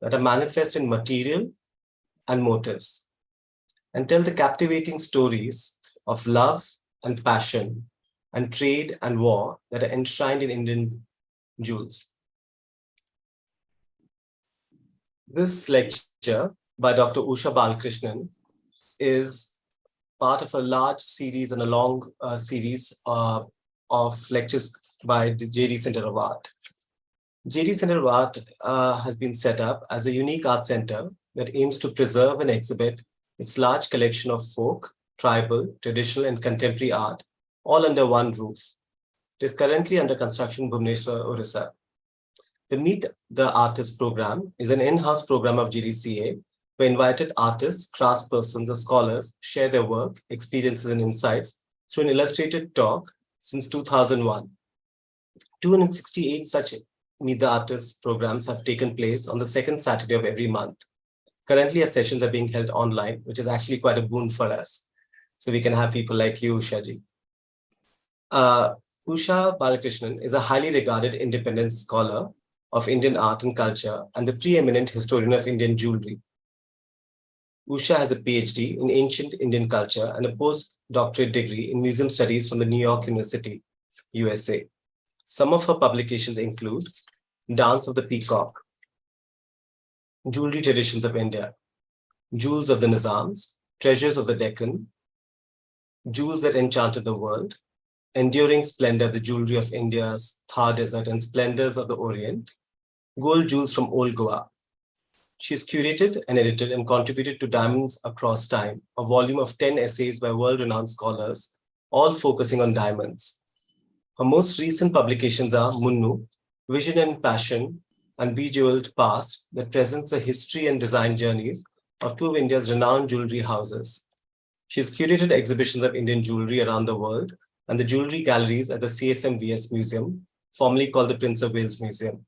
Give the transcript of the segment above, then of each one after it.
that are manifest in material and motifs, and tell the captivating stories of love and passion and trade and war that are enshrined in Indian jewels. This lecture by Dr. Usha Balakrishnan is part of a large series and a long series of lectures by the JD Center of Art. JD Center of Art has been set up as a unique art center that aims to preserve and exhibit its large collection of folk, tribal, traditional, and contemporary art, all under one roof. It is currently under construction in Bhubaneswar, Orissa. The Meet the Artist program is an in-house program of GDCA where invited artists, craftspersons, or scholars share their work, experiences, and insights through an illustrated talk since 2001. 268 such Meet the Artist programs have taken place on the second Saturday of every month. Currently, our sessions are being held online, which is actually quite a boon for us. So we can have people like you, Usha ji. Usha Balakrishnan is a highly regarded independent scholar of Indian art and culture and the pre-eminent historian of Indian jewelry. Usha has a Ph.D. in ancient Indian culture and a post-doctorate degree in museum studies from the New York University, USA. Some of her publications include Dance of the Peacock, Jewellery Traditions of India, Jewels of the Nizams, Treasures of the Deccan, Jewels that Enchanted the World, Enduring Splendor, the Jewelry of India's Thar Desert and Splendours of the Orient, Gold Jewels from Old Goa. She's curated and edited and contributed to Diamonds Across Time, a volume of 10 essays by world-renowned scholars, all focusing on diamonds. Her most recent publications are Munnu, Vision and Passion and Bejewelled Past, that presents the history and design journeys of two of India's renowned jewelry houses. She's curated exhibitions of Indian jewelry around the world and the jewelry galleries at the CSMVS Museum, formerly called the Prince of Wales Museum,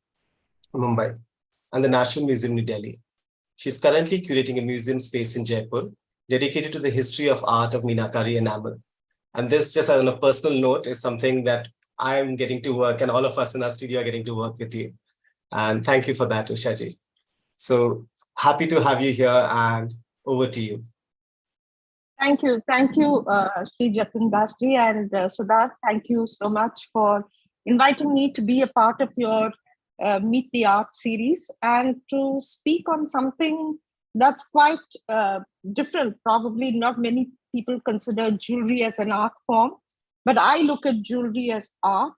Mumbai, and the National Museum, New Delhi. She's currently curating a museum space in Jaipur dedicated to the history of art of Minakari enamel. And this, just on a personal note, is something that I'm getting to work, and all of us in our studio are getting to work with you. And thank you for that, Usha ji. So happy to have you here, and over to you. Thank you. Thank you, Sri Jatin Das ji and Siddharth. Thank you so much for inviting me to be a part of your Meet the Art series and to speak on something that's quite different. Probably not many people consider jewelry as an art form, but I look at jewelry as art.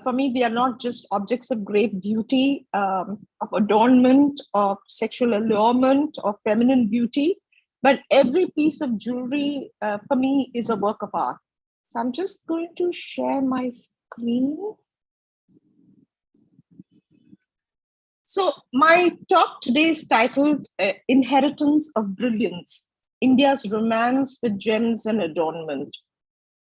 For me, they are not just objects of great beauty, of adornment, of sexual allurement, of feminine beauty, but every piece of jewelry for me is a work of art. So I'm just going to share my screen. So my talk today is titled Inheritance of Brilliance, India's Romance with Gems and Adornment.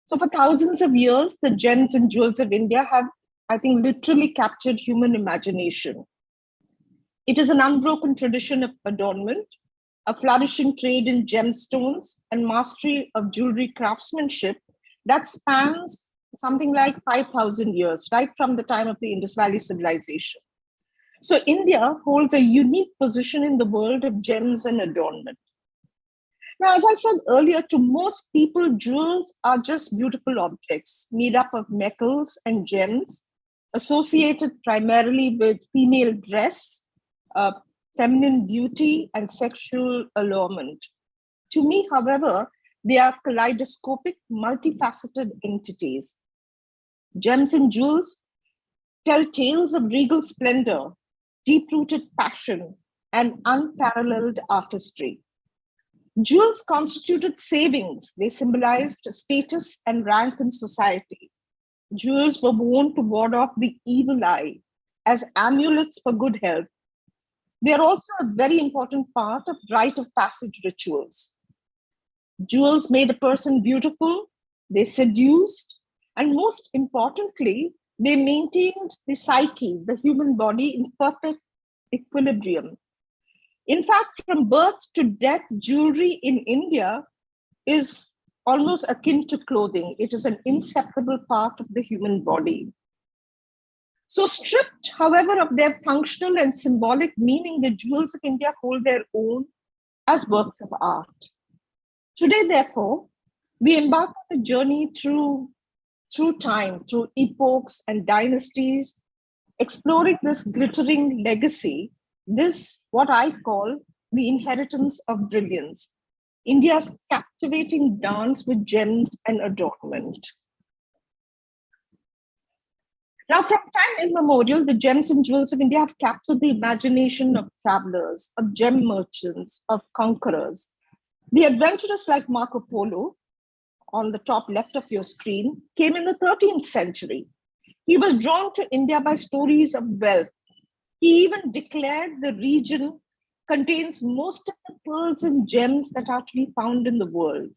So for thousands of years, the gems and jewels of India have, I think, literally captured human imagination. It is an unbroken tradition of adornment, a flourishing trade in gemstones, and mastery of jewelry craftsmanship that spans something like 5,000 years, right from the time of the Indus Valley civilization. So India holds a unique position in the world of gems and adornment. Now, as I said earlier, to most people, jewels are just beautiful objects made up of metals and gems, associated primarily with female dress, feminine beauty, and sexual allurement. To me, however, they are kaleidoscopic, multifaceted entities. Gems and jewels tell tales of regal splendor, deep-rooted passion, and unparalleled artistry. Jewels constituted savings. They symbolized status and rank in society. Jewels were worn to ward off the evil eye, as amulets for good health. They are also a very important part of rite of passage rituals. Jewels made a person beautiful, they seduced, and most importantly, they maintained the psyche, the human body, in perfect equilibrium. In fact, from birth to death, jewelry in India is almost akin to clothing. It is an inseparable part of the human body. So stripped, however, of their functional and symbolic meaning, the jewels of India hold their own as works of art. Today, therefore, we embark on a journey through time, through epochs and dynasties, exploring this glittering legacy, this what I call the inheritance of brilliance, India's captivating dance with gems and adornment. Now, from time immemorial, the gems and jewels of India have captured the imagination of travelers, of gem merchants, of conquerors. The adventurers like Marco Polo, on the top left of your screen, came in the 13th century. He was drawn to India by stories of wealth. He even declared the region contains most of the pearls and gems that are to be found in the world.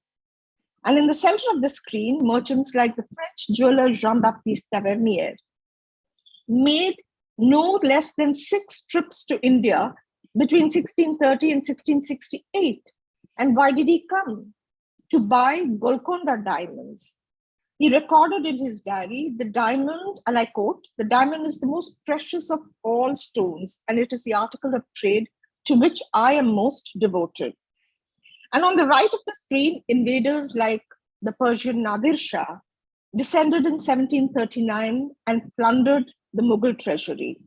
And in the center of the screen, merchants like the French jeweler Jean-Baptiste Tavernier made no less than 6 trips to India between 1630 and 1668. And why did he come? To buy Golconda diamonds. He recorded in his diary, the diamond, and I quote, "The diamond is the most precious of all stones, and it is the article of trade to which I am most devoted." And on the right of the screen, invaders like the Persian Nadir Shah descended in 1739 and plundered the Mughal treasury.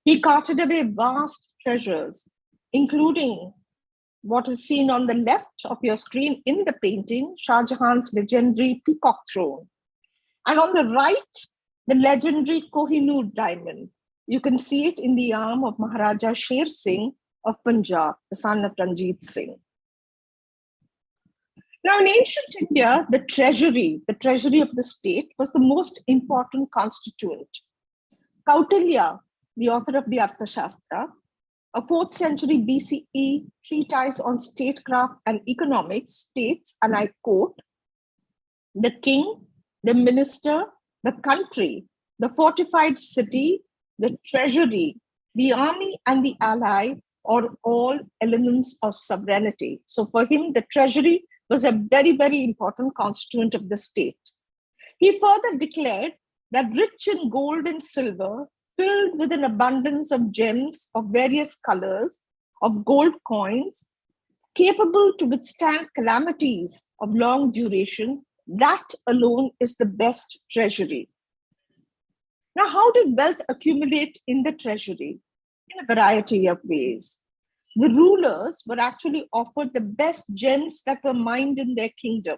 He carted away vast treasures, including what is seen on the left of your screen in the painting, Shah Jahan's legendary Peacock throne. And on the right, the legendary Kohinoor diamond. You can see it in the arm of Maharaja Sher Singh of Punjab, the son of Ranjit Singh. Now, in ancient India, the treasury of the state, was the most important constituent. Kautilya, the author of the Arthashastra, a 4th century BCE treatise on statecraft and economics, states, and I quote, "The king, the minister, the country, the fortified city, the treasury, the army, and the ally are all elements of sovereignty." So for him, the treasury was a very, very important constituent of the state. He further declared that rich in gold and silver, filled with an abundance of gems of various colors, of gold coins, capable to withstand calamities of long duration, that alone is the best treasury. Now, how did wealth accumulate in the treasury? In a variety of ways. The rulers were actually offered the best gems that were mined in their kingdom.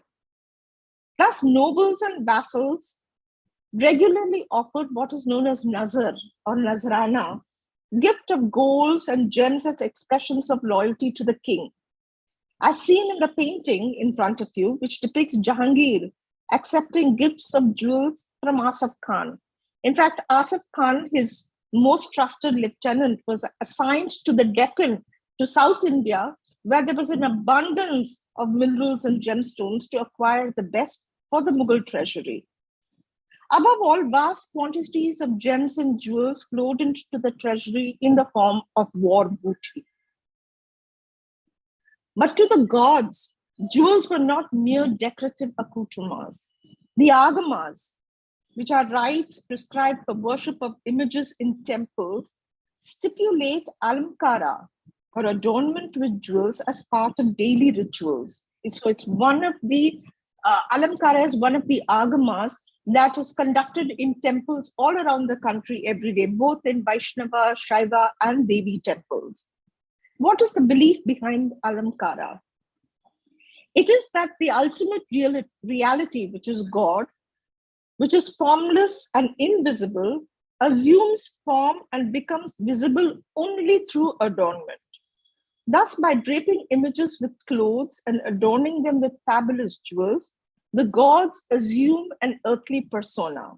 Thus, nobles and vassals regularly offered what is known as nazar or nazrana, gift of golds and gems as expressions of loyalty to the king. As seen in the painting in front of you, which depicts Jahangir accepting gifts of jewels from Asaf Khan. In fact, Asaf Khan, his most trusted lieutenant, was assigned to the Deccan, to South India, where there was an abundance of minerals and gemstones to acquire the best for the Mughal treasury. Above all, vast quantities of gems and jewels flowed into the treasury in the form of war booty. But to the gods, jewels were not mere decorative accoutrements. The agamas, which are rites prescribed for worship of images in temples, stipulate alamkara, or adornment with jewels, as part of daily rituals. So it's one of the, alamkara is one of the agamas that is conducted in temples all around the country every day, both in Vaishnava, Shaiva, and Devi temples. What is the belief behind alamkara? It is that the ultimate reality, which is God, which is formless and invisible, assumes form and becomes visible only through adornment. Thus, by draping images with clothes and adorning them with fabulous jewels, the gods assume an earthly persona.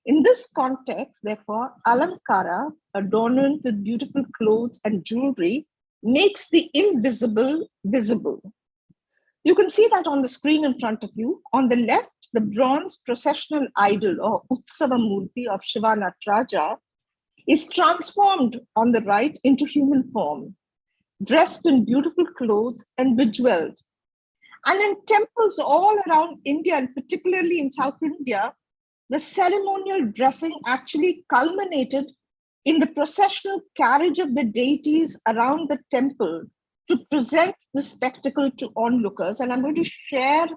In this context, therefore, alamkara, adornment with beautiful clothes and jewelry, makes the invisible visible. You can see that on the screen in front of you. On the left, the bronze processional idol or Utsava Murti of Shiva Nataraja is transformed on the right into human form, dressed in beautiful clothes and bejeweled. And in temples all around India, and particularly in South India, the ceremonial dressing actually culminated in the processional carriage of the deities around the temple to present the spectacle to onlookers. And I'm going to share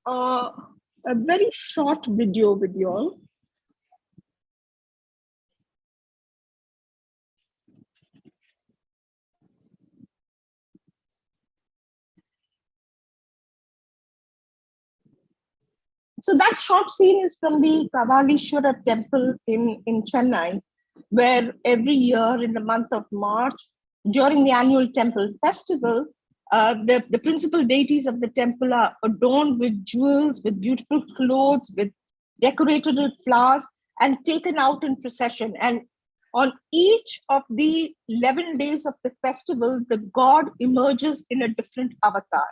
a very short video with you all. So that short scene is from the Kavalishwara temple in Chennai, where every year in the month of March, during the annual temple festival, the principal deities of the temple are adorned with jewels, with beautiful clothes, with decorated with flowers, and taken out in procession. And on each of the 11 days of the festival, the god emerges in a different avatar.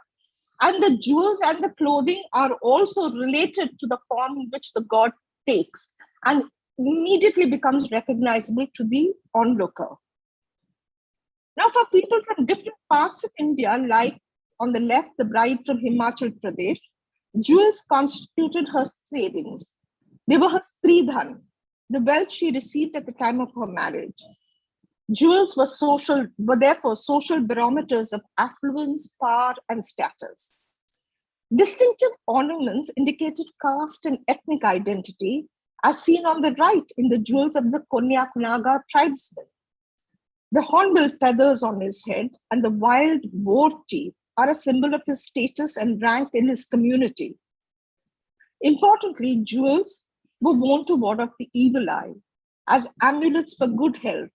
And the jewels and the clothing are also related to the form in which the god takes and immediately becomes recognizable to the onlooker. Now, for people from different parts of India, like on the left, the bride from Himachal Pradesh, jewels constituted her savings. They were her stridhan, the wealth she received at the time of her marriage. Jewels were therefore social barometers of affluence, power, and status. Distinctive ornaments indicated caste and ethnic identity, as seen on the right in the jewels of the Konyak Naga tribesmen. The hornbill feathers on his head and the wild boar teeth are a symbol of his status and rank in his community. Importantly, jewels were worn to ward off the evil eye, as amulets for good health,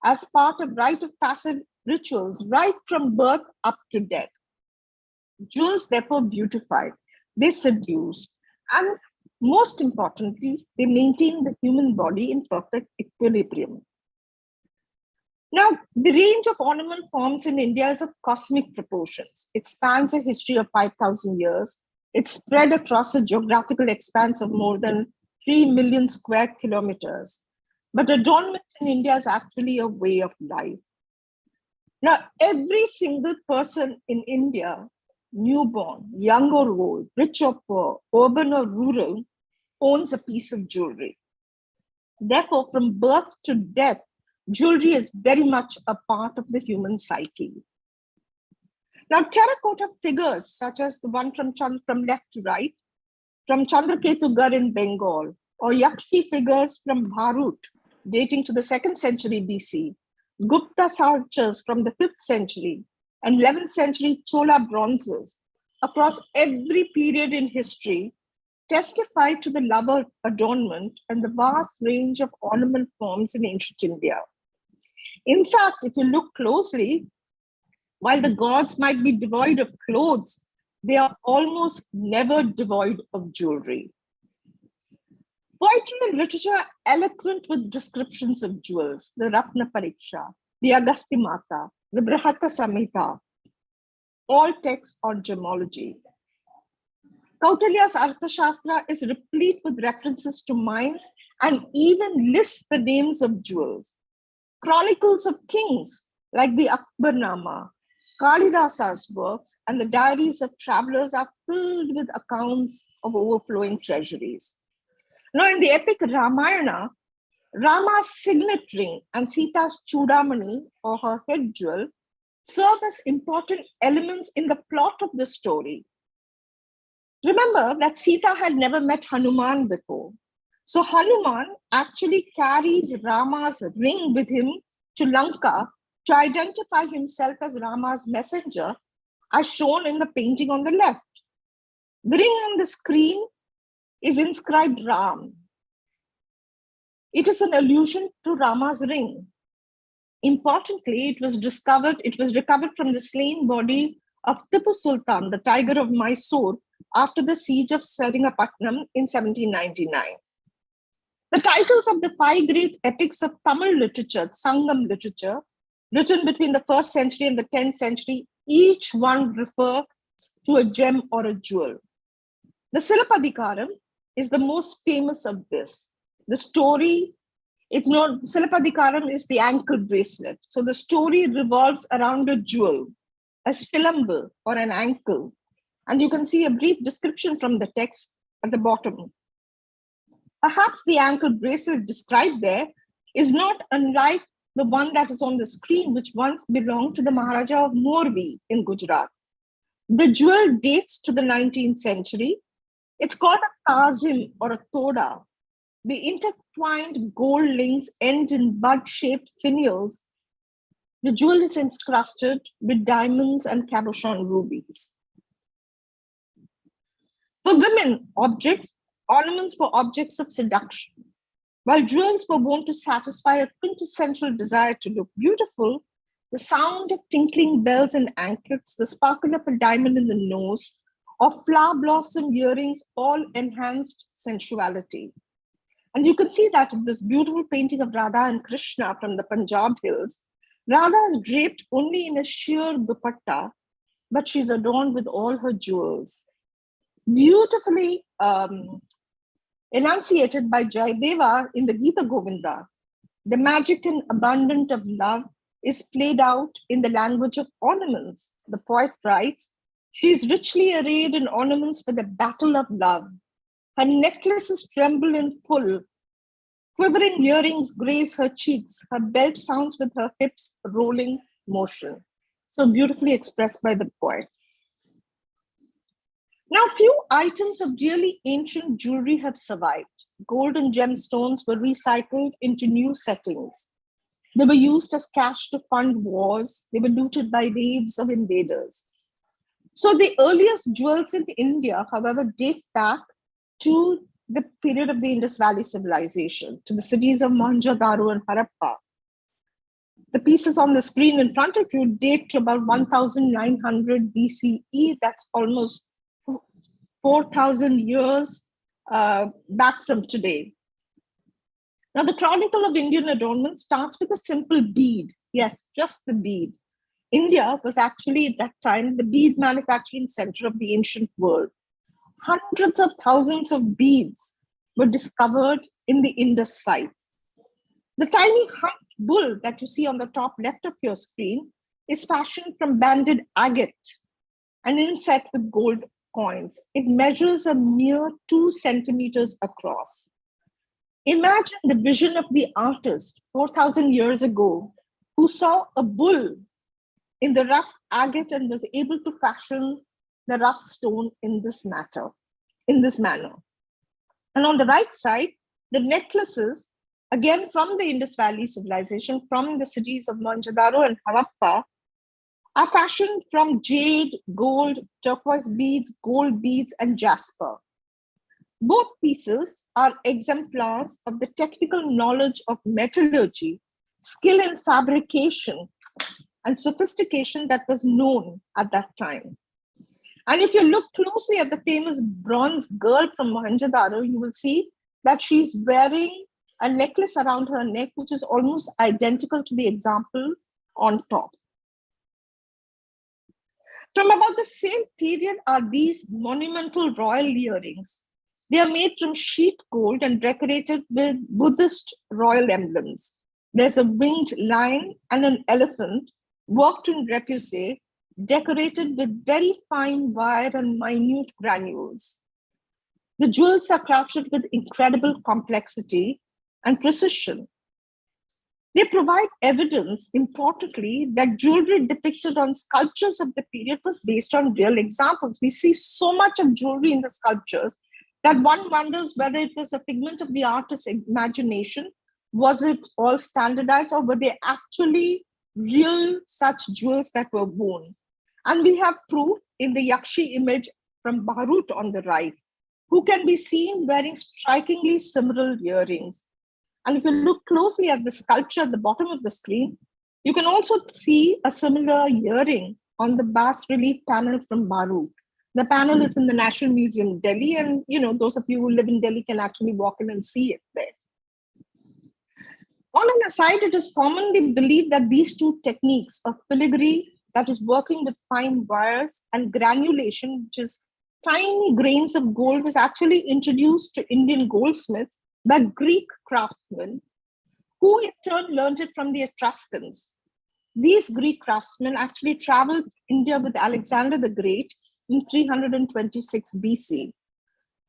as part of rite of passage rituals right from birth up to death. Jewels therefore beautified, they seduced, and most importantly, they maintained the human body in perfect equilibrium. Now, the range of ornament forms in India is of cosmic proportions. It spans a history of 5,000 years. It's spread across a geographical expanse of more than 3 million square kilometers. But adornment in India is actually a way of life. Now, every single person in India, newborn, young or old, rich or poor, urban or rural, owns a piece of jewelry. Therefore, from birth to death, jewelry is very much a part of the human psyche. Now, terracotta figures, such as the one from left to right, from Chandraketugarh in Bengal, or Yakshi figures from Bharut, dating to the 2nd century BC, Gupta sculptures from the 5th century, and 11th century Chola bronzes across every period in history testify to the love of adornment and the vast range of ornament forms in ancient India. In fact, if you look closely, while the gods might be devoid of clothes, they are almost never devoid of jewelry. Poetry and literature are eloquent with descriptions of jewels, the Ratna Pariksha, the Agasti Mata, the Brihata Samhita, all texts on gemology. Kautilya's Arthashastra is replete with references to mines and even lists the names of jewels. Chronicles of kings, like the Akbarnama, Kalidasa's works, and the diaries of travelers are filled with accounts of overflowing treasuries. Now, in the epic Ramayana, Rama's signet ring and Sita's Chudamani, or her head jewel, serve as important elements in the plot of the story. Remember that Sita had never met Hanuman before. So Hanuman actually carries Rama's ring with him to Lanka to identify himself as Rama's messenger, as shown in the painting on the left. The ring on the screen is inscribed Ram. It is an allusion to Rama's ring. Importantly, it was recovered from the slain body of Tipu Sultan, the Tiger of Mysore, after the siege of Seringapattnam in 1799. The titles of the 5 great epics of Tamil literature, Sangam literature, written between the 1st century and the 10th century, each one refers to a gem or a jewel. The Silapadikaram is the most famous of this. The story, Silapadikaram is the ankle bracelet. So the story revolves around a jewel, a shilambu or an ankle. And you can see a brief description from the text at the bottom. Perhaps the ankle bracelet described there is not unlike the one that is on the screen, which once belonged to the Maharaja of Morbi in Gujarat. The jewel dates to the 19th century. It's called a tazim or a toda. The intertwined gold links end in bud-shaped finials. The jewel is encrusted with diamonds and cabochon rubies. For women, ornaments were objects of seduction. While jewels were worn to satisfy a quintessential desire to look beautiful, the sound of tinkling bells and anklets, the sparkle of a diamond in the nose, or flower blossom earrings all enhanced sensuality. And you can see that in this beautiful painting of Radha and Krishna from the Punjab hills. Radha is draped only in a sheer dupatta, but she's adorned with all her jewels. Beautifully enunciated by Jayadeva in the Gita Govinda, the magic and abundance of love is played out in the language of ornaments. The poet writes, "She is richly arrayed in ornaments for the battle of love. Her necklaces tremble in full. Quivering earrings graze her cheeks. Her belt sounds with her hips rolling motion." So beautifully expressed by the poet. Now, few items of really ancient jewelry have survived. Gold and gemstones were recycled into new settings. They were used as cash to fund wars. They were looted by raids of invaders. So the earliest jewels in India, however, date back to the period of the Indus Valley civilization, to the cities of Mohenjo-daro and Harappa. The pieces on the screen in front of you date to about 1900 BCE. That's almost 4,000 years back from today. Now, the Chronicle of Indian Adornment starts with a simple bead. Yes, just the bead. India was actually at that time the bead manufacturing center of the ancient world. Hundreds of thousands of beads were discovered in the Indus sites. The tiny humped bull that you see on the top left of your screen is fashioned from banded agate, an inset with gold coins. It measures a mere 2 centimeters across. Imagine the vision of the artist 4,000 years ago who saw a bull in the rough agate and was able to fashion the rough stone in this manner. And on the right side, the necklaces, again from the Indus Valley civilization, from the cities of Mohenjo-daro and Harappa, are fashioned from jade, gold, turquoise beads, gold beads, and jasper. Both pieces are exemplars of the technical knowledge of metallurgy, skill in fabrication, and sophistication that was known at that time. And if you look closely at the famous bronze girl from Mohenjo-daro, you will see that she's wearing a necklace around her neck, which is almost identical to the example on top. From about the same period are these monumental royal earrings. They are made from sheet gold and decorated with Buddhist royal emblems. There's a winged lion and an elephant worked in repoussé, decorated with very fine wire and minute granules. The jewels are crafted with incredible complexity and precision. They provide evidence, importantly, that jewelry depicted on sculptures of the period was based on real examples. We see so much of jewelry in the sculptures that one wonders whether it was a figment of the artist's imagination. Was it all standardized, or were they actually real such jewels that were worn? And we have proof in the Yakshi image from Bharut on the right, who can be seen wearing strikingly similar earrings. And if you look closely at the sculpture at the bottom of the screen, you can also see a similar earring on the bas-relief panel from Bharut. The panel is in the National Museum, Delhi, and those of you who live in Delhi can actually walk in and see it there. On an aside, it is commonly believed that these two techniques of filigree, that is working with fine wires, and granulation, which is tiny grains of gold, was actually introduced to Indian goldsmiths by Greek craftsmen, who in turn learned it from the Etruscans. These Greek craftsmen actually traveled to India with Alexander the Great in 326 BC.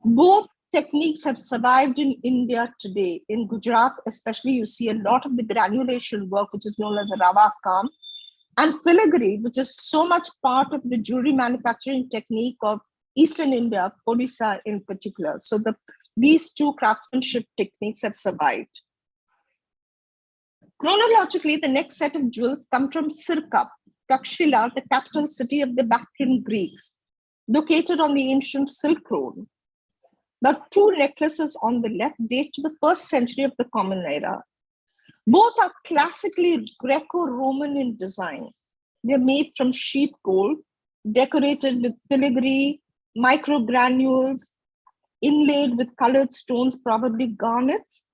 Both techniques have survived in India today. In Gujarat, especially, you see a lot of the granulation work, which is known as a Rawa Kam, and filigree, which is so much part of the jewelry manufacturing technique of Eastern India, Odisha in particular. So these two craftsmanship techniques have survived. Chronologically, the next set of jewels come from Sirkap, Takshila, the capital city of the Bactrian Greeks, located on the ancient Silk Road. The two necklaces on the left date to the 1st century of the Common Era. Both are classically Greco-Roman in design. They're made from sheet gold, decorated with filigree, microgranules, inlaid with colored stones, probably garnets,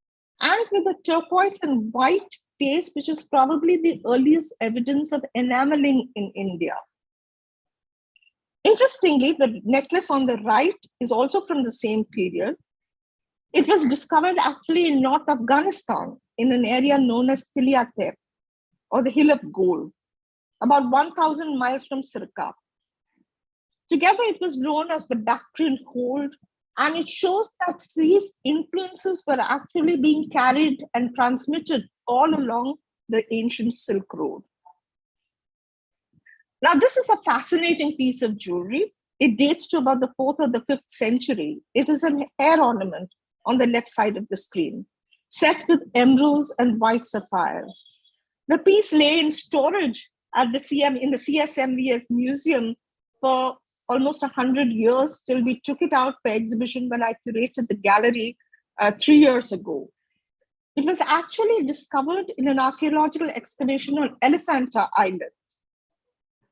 and with a turquoise and white paste, which is probably the earliest evidence of enameling in India. Interestingly, the necklace on the right is also from the same period. It was discovered actually in North Afghanistan in an area known as Tiliatep, or the Hill of Gold, about 1,000 miles from Sirkap. Together, it was known as the Bactrian Hold, and it shows that these influences were actually being carried and transmitted all along the ancient Silk Road. Now, this is a fascinating piece of jewelry. It dates to about the 4th or the 5th century. It is an hair ornament on the left side of the screen, set with emeralds and white sapphires. The piece lay in storage at the CSMVS Museum for almost 100 years till we took it out for exhibition when I curated the gallery 3 years ago. It was actually discovered in an archaeological excavation on Elephanta Island.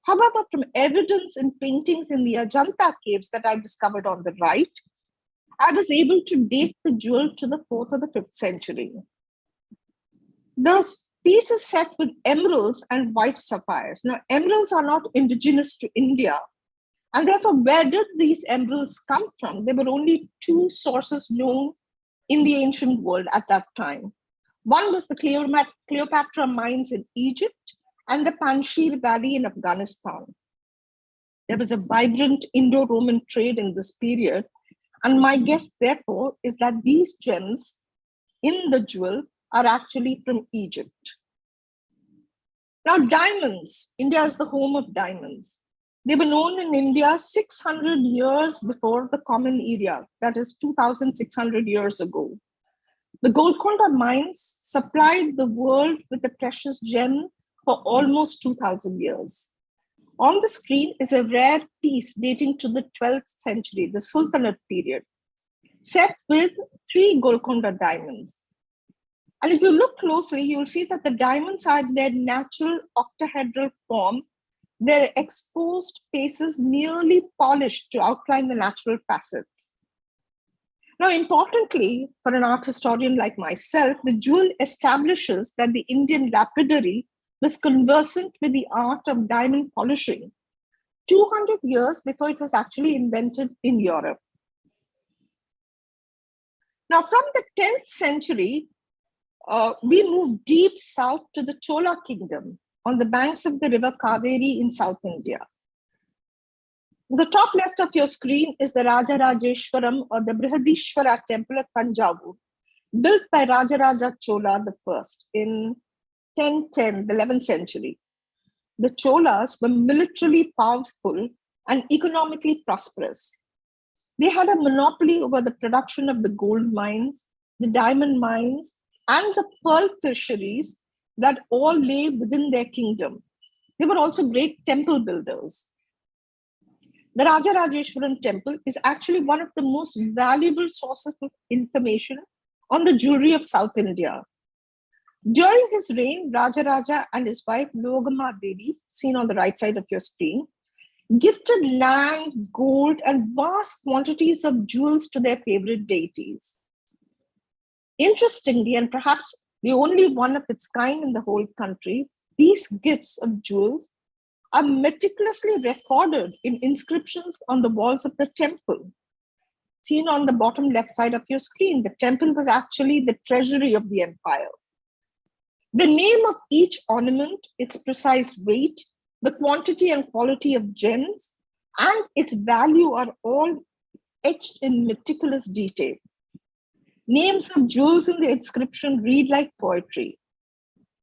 However, from evidence in paintings in the Ajanta caves that I discovered on the right, I was able to date the jewel to the 4th or the 5th century. Those pieces set with emeralds and white sapphires. Now, emeralds are not indigenous to India. And therefore, where did these emeralds come from? There were only two sources known in the ancient world at that time. One was the Cleopatra mines in Egypt and the Panjshir Valley in Afghanistan. There was a vibrant Indo-Roman trade in this period. And my guess, therefore, is that these gems in the jewel are actually from Egypt. Now, diamonds. India is the home of diamonds. They were known in India 600 years before the Common Era, that is 2,600 years ago. The Golconda mines supplied the world with the precious gem for almost 2,000 years. On the screen is a rare piece dating to the 12th century, the Sultanate period, set with 3 Golconda diamonds. And if you look closely, you'll see that the diamonds are in their natural octahedral form. Their exposed faces merely polished to outline the natural facets. Now, importantly, for an art historian like myself, the jewel establishes that the Indian lapidary was conversant with the art of diamond polishing 200 years before it was actually invented in Europe. Now, from the 10th century, we moved deep south to the Chola kingdom on the banks of the river Kaveri in South India. The top left of your screen is the Rajarajeshwaram or the Brihadishwara temple at Tanjavur, built by Rajaraja Chola I in 1010, the 11th century. The Cholas were militarily powerful and economically prosperous. They had a monopoly over the production of the gold mines, the diamond mines, and the pearl fisheries that all lay within their kingdom. They were also great temple builders. The Rajarajeshwaram temple is actually one of the most valuable sources of information on the jewelry of South India. During his reign, Rajaraja and his wife Logama Devi, seen on the right side of your screen, gifted land, gold, and vast quantities of jewels to their favorite deities. Interestingly, and perhaps the only one of its kind in the whole country, these gifts of jewels are meticulously recorded in inscriptions on the walls of the temple. Seen on the bottom left side of your screen, the temple was actually the treasury of the empire. The name of each ornament, its precise weight, the quantity and quality of gems, and its value are all etched in meticulous detail. Names of jewels in the inscription read like poetry.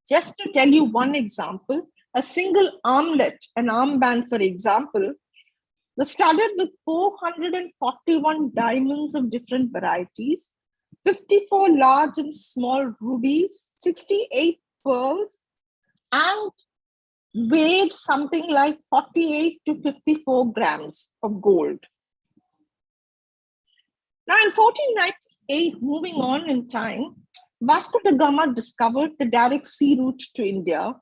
Just to tell you one example, a single armlet, an armband, for example, was studded with 441 diamonds of different varieties, 54 large and small rubies, 68 pearls, and weighed something like 48 to 54 grams of gold. Now, in 1498, moving on in time, Vasco da Gama discovered the direct sea route to India,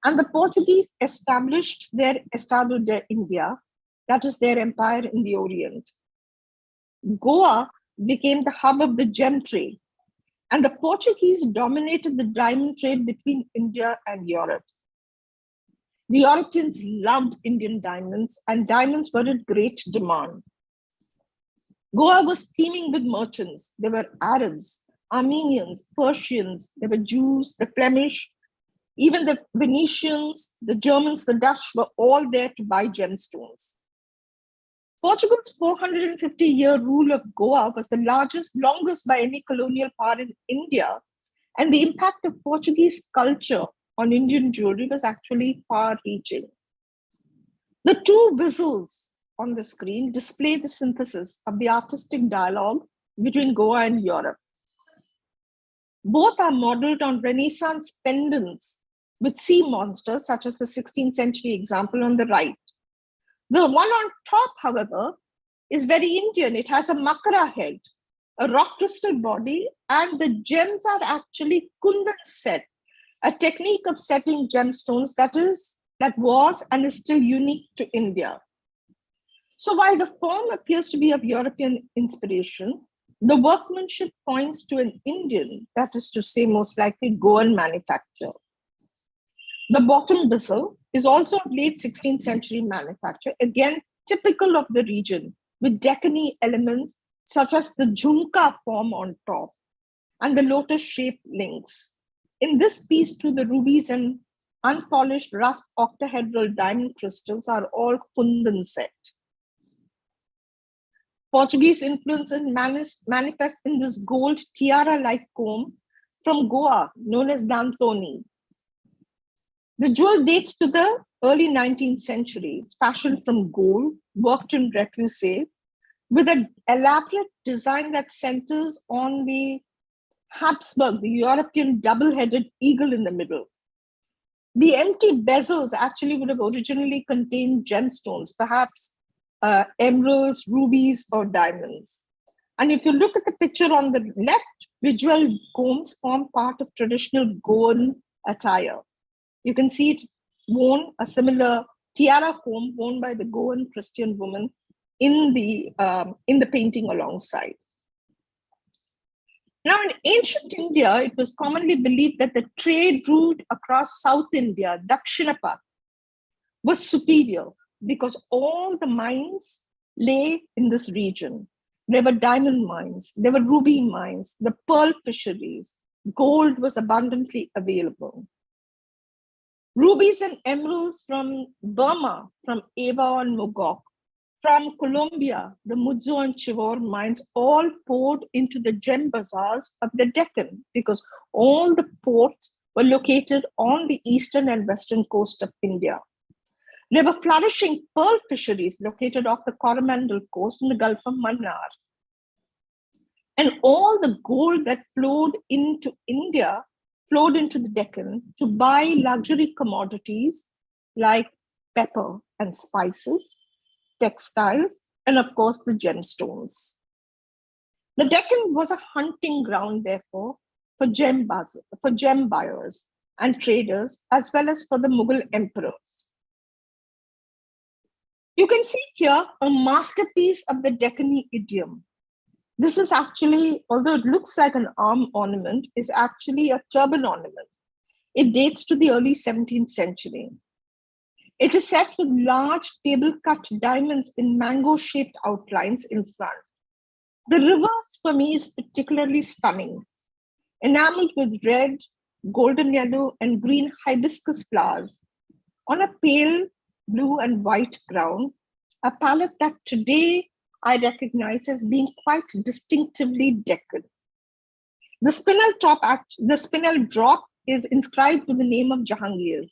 and the Portuguese established their Estado de India, that is their empire in the Orient. Goa became the hub of the gem trade, and the Portuguese dominated the diamond trade between India and Europe. The Europeans loved Indian diamonds, and diamonds were in great demand. Goa was teeming with merchants. There were Arabs, Armenians, Persians, there were Jews, the Flemish, even the Venetians, the Germans, the Dutch were all there to buy gemstones. Portugal's 450-year rule of Goa was the longest by any colonial power in India, and the impact of Portuguese culture on Indian jewelry was actually far-reaching. The two visuals on the screen display the synthesis of the artistic dialogue between Goa and Europe. Both are modeled on Renaissance pendants with sea monsters, such as the 16th century example on the right. The one on top, however, is very Indian. It has a makara head, a rock crystal body, and the gems are actually kundan set, a technique of setting gemstones that was and is still unique to India. So while the form appears to be of European inspiration, the workmanship points to an Indian, that is to say, most likely Goan manufacture. The bottom bezel is also of late 16th century manufacture, again typical of the region, with Deccan elements such as the jhumka form on top and the lotus-shaped links. In this piece too, the rubies and unpolished rough octahedral diamond crystals are all kundan set. Portuguese influence is manifest in this gold tiara-like comb from Goa, known as dantoni. The jewel dates to the early 19th century. It's fashioned from gold, worked in repoussé, with an elaborate design that centers on the Habsburg, the European double-headed eagle in the middle. The empty bezels actually would have originally contained gemstones, perhaps emeralds, rubies, or diamonds. And if you look at the picture on the left, visual combs form part of traditional Goan attire. You can see it worn, a similar tiara comb worn by the Goan Christian woman in the painting alongside. Now, in ancient India, it was commonly believed that the trade route across South India, Dakshinapath, was superior because all the mines lay in this region. There were diamond mines, there were ruby mines, the pearl fisheries, gold was abundantly available. Rubies and emeralds from Burma, from Ava and Mogok, from Colombia, the Mudzo and Chivor mines all poured into the gem bazaars of the Deccan because all the ports were located on the eastern and western coast of India. There were flourishing pearl fisheries located off the Coromandel coast in the Gulf of Mannar. And all the gold that flowed into India flowed into the Deccan to buy luxury commodities like pepper and spices, textiles, and of course the gemstones. The Deccan was a hunting ground, therefore, for gem buyers and traders, as well as for the Mughal emperors. You can see here a masterpiece of the Deccan idiom. This is actually, although it looks like an arm ornament, is actually a turban ornament. It dates to the early 17th century. It is set with large table-cut diamonds in mango-shaped outlines in front. The reverse for me is particularly stunning. Enameled with red, golden yellow, and green hibiscus flowers on a pale blue and white ground, a palette that today I recognize as being quite distinctively Deccan. The spinel drop is inscribed with the name of Jahangir.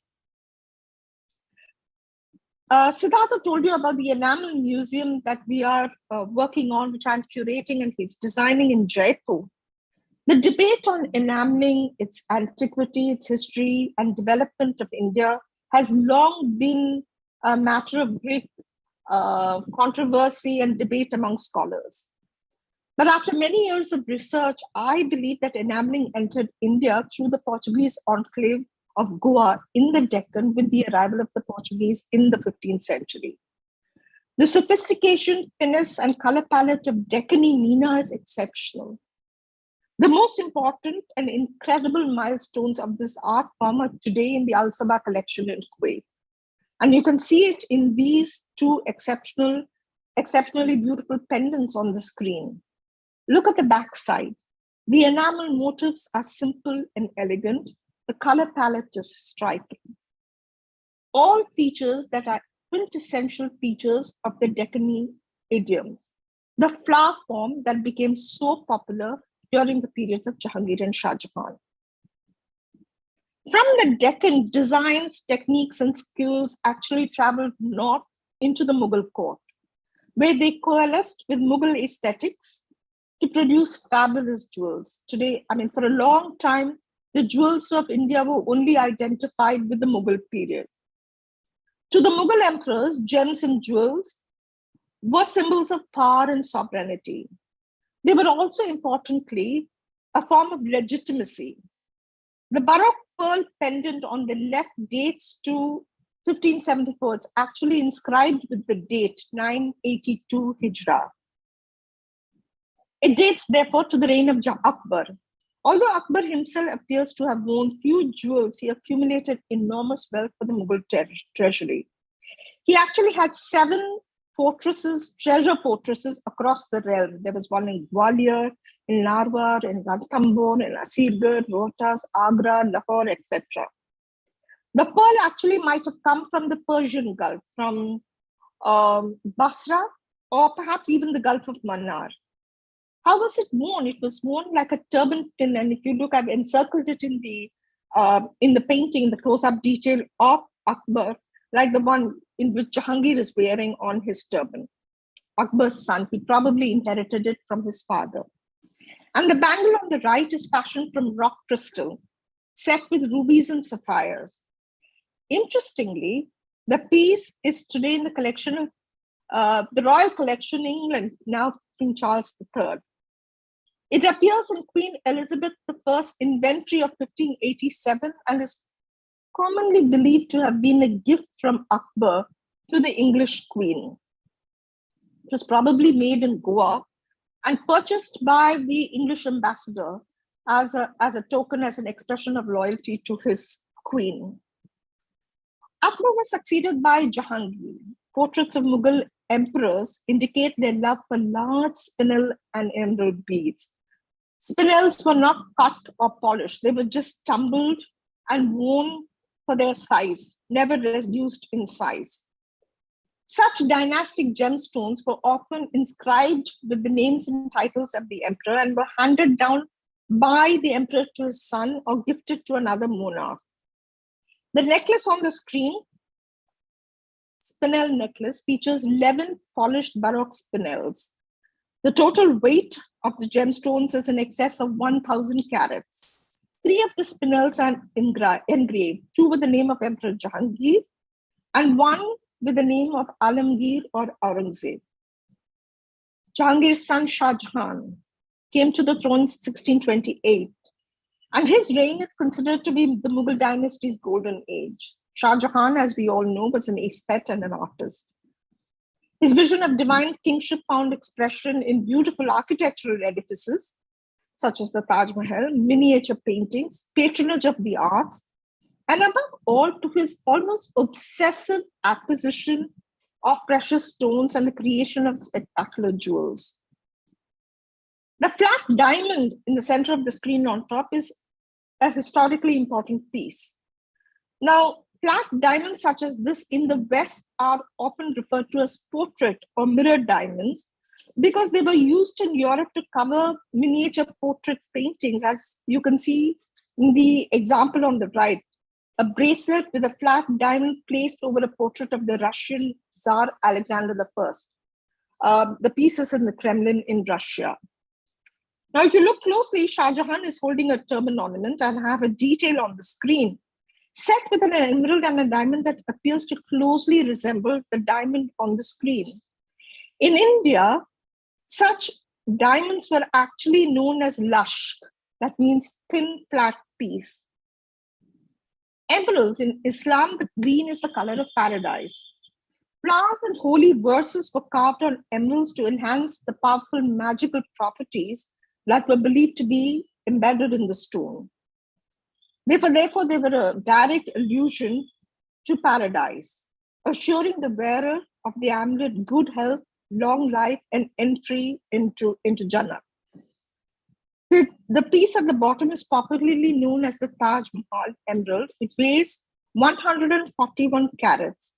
Siddhartha told you about the enamel museum that we are working on, which I'm curating and he's designing in Jaipur. The debate on enameling, its antiquity, its history, and development of India has long been a matter of great controversy and debate among scholars. But after many years of research, I believe that enameling entered India through the Portuguese enclave of Goa in the Deccan with the arrival of the Portuguese in the 15th century. The sophistication, finesse, and color palette of Deccani Meena is exceptional. The most important and incredible milestones of this art form are today in the Al Sabah collection in Kuwait. And you can see it in these two exceptionally beautiful pendants on the screen. Look at the back side. The enamel motifs are simple and elegant. The color palette is striking. All features that are quintessential features of the Deccani idiom. The flower form that became so popular during the periods of Jahangir and Shah Jahan. From the Deccan, designs, techniques, and skills actually traveled north into the Mughal court, where they coalesced with Mughal aesthetics to produce fabulous jewels. Today, for a long time, the jewels of India were only identified with the Mughal period. To the Mughal emperors, gems and jewels were symbols of power and sovereignty. They were also, importantly, a form of legitimacy. The Baroque pearl pendant on the left dates to 1574. It's actually inscribed with the date 982 Hijra. It dates, therefore, to the reign of Akbar. Although Akbar himself appears to have worn few jewels, he accumulated enormous wealth for the Mughal treasury. He actually had 7 fortresses, treasure fortresses across the realm. There was one in Gwalior, in Narwar, in Ranthambore, in Asirgarh, Rohtas, Agra, Lahore, etc. The pearl actually might have come from the Persian Gulf, from Basra, or perhaps even the Gulf of Mannar. How was it worn? It was worn like a turban pin, and if you look, I've encircled it in the painting, the close-up detail of Akbar, like the one in which Jahangir is wearing on his turban. Akbar's son, he probably inherited it from his father. And the bangle on the right is fashioned from rock crystal, set with rubies and sapphires. Interestingly, the piece is today in the collection of the Royal Collection in England, now King Charles III. It appears in Queen Elizabeth I's inventory of 1587 and is commonly believed to have been a gift from Akbar to the English Queen. It was probably made in Goa and purchased by the English ambassador as a token, as an expression of loyalty to his queen. Akbar was succeeded by Jahangir. Portraits of Mughal emperors indicate their love for large spinel and emerald beads. Spinels were not cut or polished. They were just tumbled and worn for their size, never reduced in size. Such dynastic gemstones were often inscribed with the names and titles of the emperor and were handed down by the emperor to his son or gifted to another monarch. The necklace on the screen, spinel necklace, features 11 polished Baroque spinels. The total weight of the gemstones is in excess of 1,000 carats. 3 of the spinels are engraved, 2 with the name of Emperor Jahangir and 1 with the name of Alamgir or Aurangzeb. Jahangir's son Shah Jahan came to the throne in 1628, and his reign is considered to be the Mughal dynasty's golden age. Shah Jahan, as we all know, was an aesthete and an artist. His vision of divine kingship found expression in beautiful architectural edifices, such as the Taj Mahal, miniature paintings, patronage of the arts, and above all, to his almost obsessive acquisition of precious stones and the creation of spectacular jewels. The flat diamond in the center of the screen on top is a historically important piece. Now, flat diamonds such as this in the West are often referred to as portrait or mirror diamonds, because they were used in Europe to cover miniature portrait paintings, as you can see in the example on the right. A bracelet with a flat diamond placed over a portrait of the Russian Tsar Alexander I. The piece is in the Kremlin in Russia. Now, if you look closely, Shah Jahan is holding a turban ornament, and I have a detail on the screen set with an emerald and a diamond that appears to closely resemble the diamond on the screen. In India, such diamonds were actually known as lashk, that means thin, flat piece. Emeralds in Islam, the green is the color of paradise. Flowers and holy verses were carved on emeralds to enhance the powerful magical properties that were believed to be embedded in the stone. Therefore, they were a direct allusion to paradise, assuring the wearer of the amulet good health, long life, and entry into Jannah. The piece at the bottom is popularly known as the Taj Mahal emerald. It weighs 141 carats.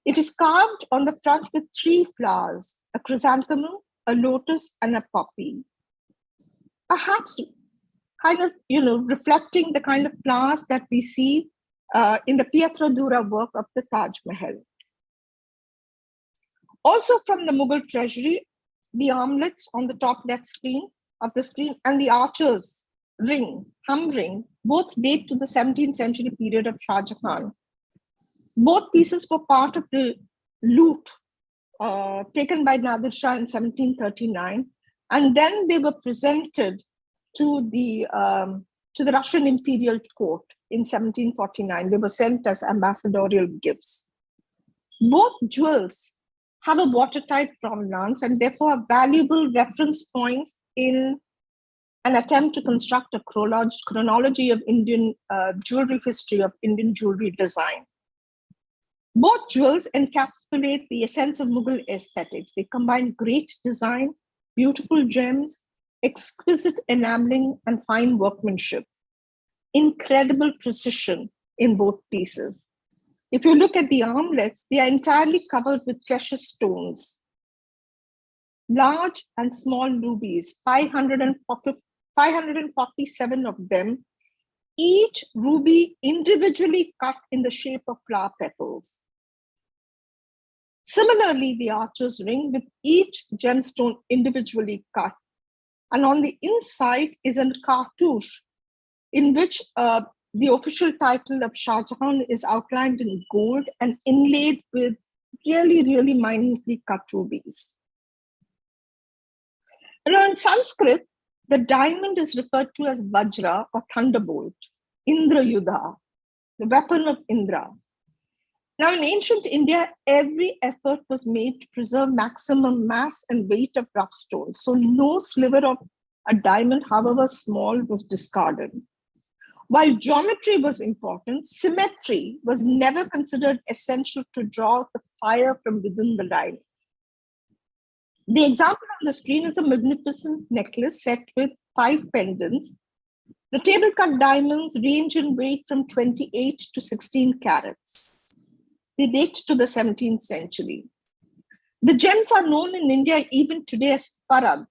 It is carved on the front with 3 flowers, a chrysanthemum, a lotus, and a poppy. Perhaps kind of, reflecting the kind of flowers that we see in the Pietra Dura work of the Taj Mahal. Also from the Mughal treasury, the armlets on the top left of the screen and the archer's ring, hum ring, both date to the 17th century period of Shah Jahan. Both pieces were part of the loot taken by Nadir Shah in 1739, and then they were presented to the Russian imperial court in 1749. They were sent as ambassadorial gifts. Both jewels have a watertight provenance and therefore are valuable reference points in an attempt to construct a chronology of Indian jewelry history, of Indian jewelry design. Both jewels encapsulate the essence of Mughal aesthetics. They combine great design, beautiful gems, exquisite enameling, and fine workmanship. Incredible precision in both pieces. If you look at the armlets, they are entirely covered with precious stones. Large and small rubies, 547 of them, each ruby individually cut in the shape of flower petals. Similarly, the archer's ring with each gemstone individually cut. And on the inside is a cartouche in which the official title of Shah Jahan is outlined in gold and inlaid with really, really minutely cut rubies. And in Sanskrit, the diamond is referred to as Vajra or thunderbolt, Indra Yudha, the weapon of Indra. Now, in ancient India, every effort was made to preserve maximum mass and weight of rough stones. So no sliver of a diamond, however small, was discarded. While geometry was important, symmetry was never considered essential to draw out the fire from within the diamond. The example on the screen is a magnificent necklace set with 5 pendants. The table-cut diamonds range in weight from 28 to 16 carats. They date to the 17th century. The gems are known in India even today as parab,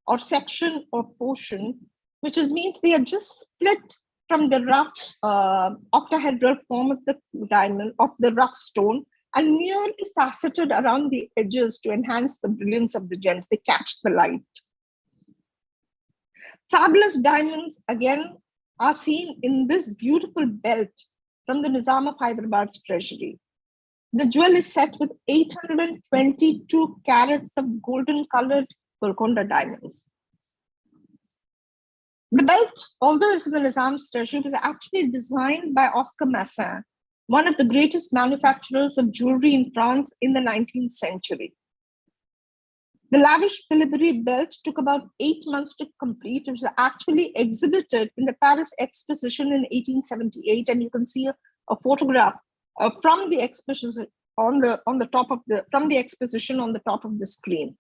or section or portion, which means they are just split from the rough octahedral form of the diamond, of the rough stone, and nearly faceted around the edges to enhance the brilliance of the gems. They catch the light. Fabulous diamonds, again, are seen in this beautiful belt from the Nizam of Hyderabad's treasury. The jewel is set with 822 carats of golden-colored Golconda diamonds. The belt, although it's in the Nizam's treasury, was actually designed by Oscar Massin, one of the greatest manufacturers of jewelry in France in the 19th century. The lavish filigree belt took about 8 months to complete. It was actually exhibited in the Paris Exposition in 1878, and you can see a photograph from the exposition on the top of the exposition on the top of the screen.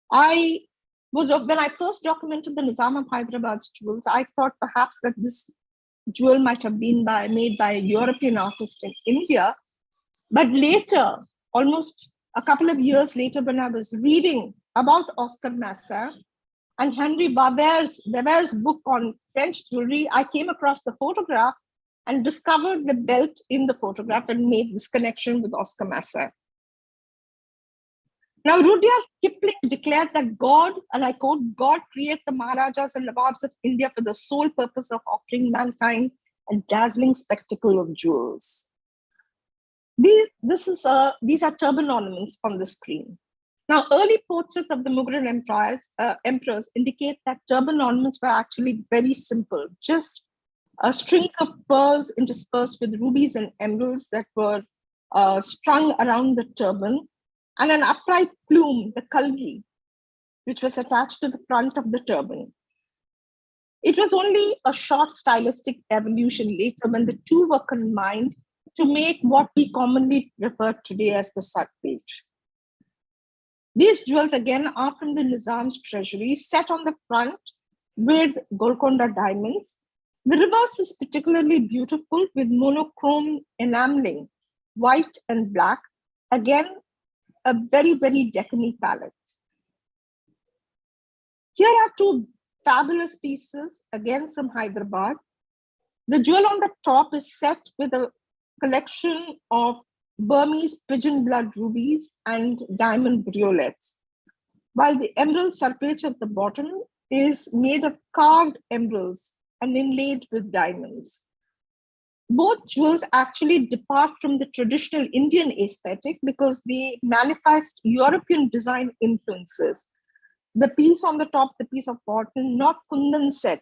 When I first documented the Nizam of Hyderabad's jewels, I thought perhaps that this jewel might have been made by a European artist in India. But later, almost a couple of years later when I was reading about Oscar Massart and Henry Weber's book on French jewelry, I came across the photograph and discovered the belt in the photograph and made this connection with Oscar Massart. Now, Rudyard Kipling declared that God, and I quote, God created the maharajas and nawabs of India for the sole purpose of offering mankind a dazzling spectacle of jewels. These are turban ornaments on the screen. Now, early portraits of the Mughal emperors indicate that turban ornaments were actually very simple, just strings of pearls interspersed with rubies and emeralds that were strung around the turban, and an upright plume, the kalgi, which was attached to the front of the turban. It was only a short stylistic evolution later when the two were combined to make what we commonly refer today as the Satpej. These jewels, again, are from the Nizams treasury, set on the front with Golconda diamonds. The reverse is particularly beautiful with monochrome enameling, white and black. Again, a very, very Deccan palette. Here are two fabulous pieces, again from Hyderabad. The jewel on the top is set with a collection of Burmese pigeon blood rubies and diamond briolets, while the emerald Sarpej at the bottom is made of carved emeralds and inlaid with diamonds. Both jewels actually depart from the traditional Indian aesthetic because they manifest European design influences. The piece on the top, the piece of bottom, not kundan set.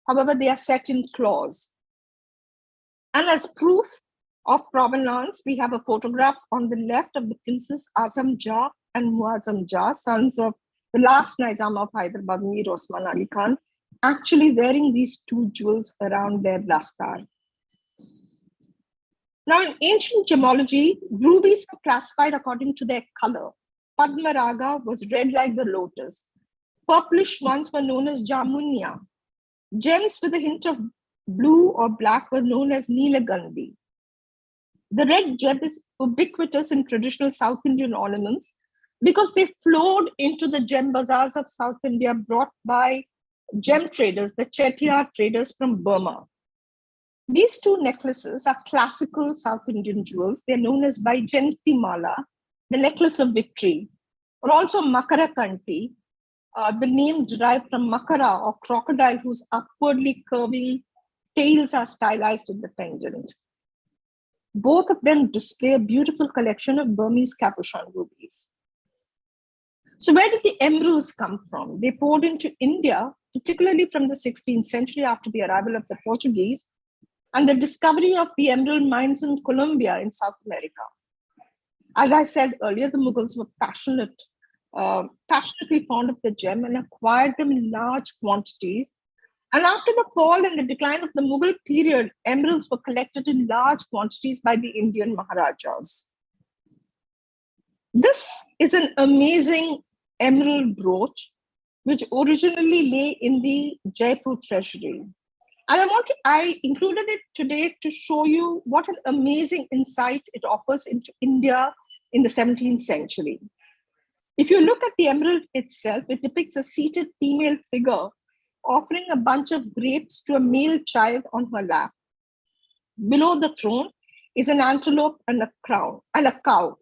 However, they are set in claws. And as proof of provenance, we have a photograph on the left of the Princes Azam Jah and Muazzam Jah, sons of the last Nizam of Hyderabad, Mir Osman Ali Khan, actually wearing these two jewels around their dastar. Now, in ancient gemology, rubies were classified according to their color. Padma Raga was red like the lotus. Purplish ones were known as Jamunia. Gems with a hint of blue or black were known as Nilagandhi. The red gem is ubiquitous in traditional South Indian ornaments because they flowed into the gem bazaars of South India brought by gem traders, the Chettiar traders from Burma. These two necklaces are classical South Indian jewels. They're known as Vaijayanti Mala, the necklace of victory, or also Makara Kanti, the name derived from Makara or crocodile whose upwardly curving tails are stylized in the pendant. Both of them display a beautiful collection of Burmese capuchon rubies. So where did the emeralds come from? They poured into India, particularly from the 16th century after the arrival of the Portuguese and the discovery of the emerald mines in Colombia in South America. As I said earlier, the Mughals were passionately fond of the gem and acquired them in large quantities. And after the fall and the decline of the Mughal period, emeralds were collected in large quantities by the Indian maharajas. This is an amazing emerald brooch, which originally lay in the Jaipur treasury. And I included it today to show you what an amazing insight it offers into India in the 17th century. If you look at the emerald itself, it depicts a seated female figure offering a bunch of grapes to a male child on her lap. Below the throne is an antelope and a cow.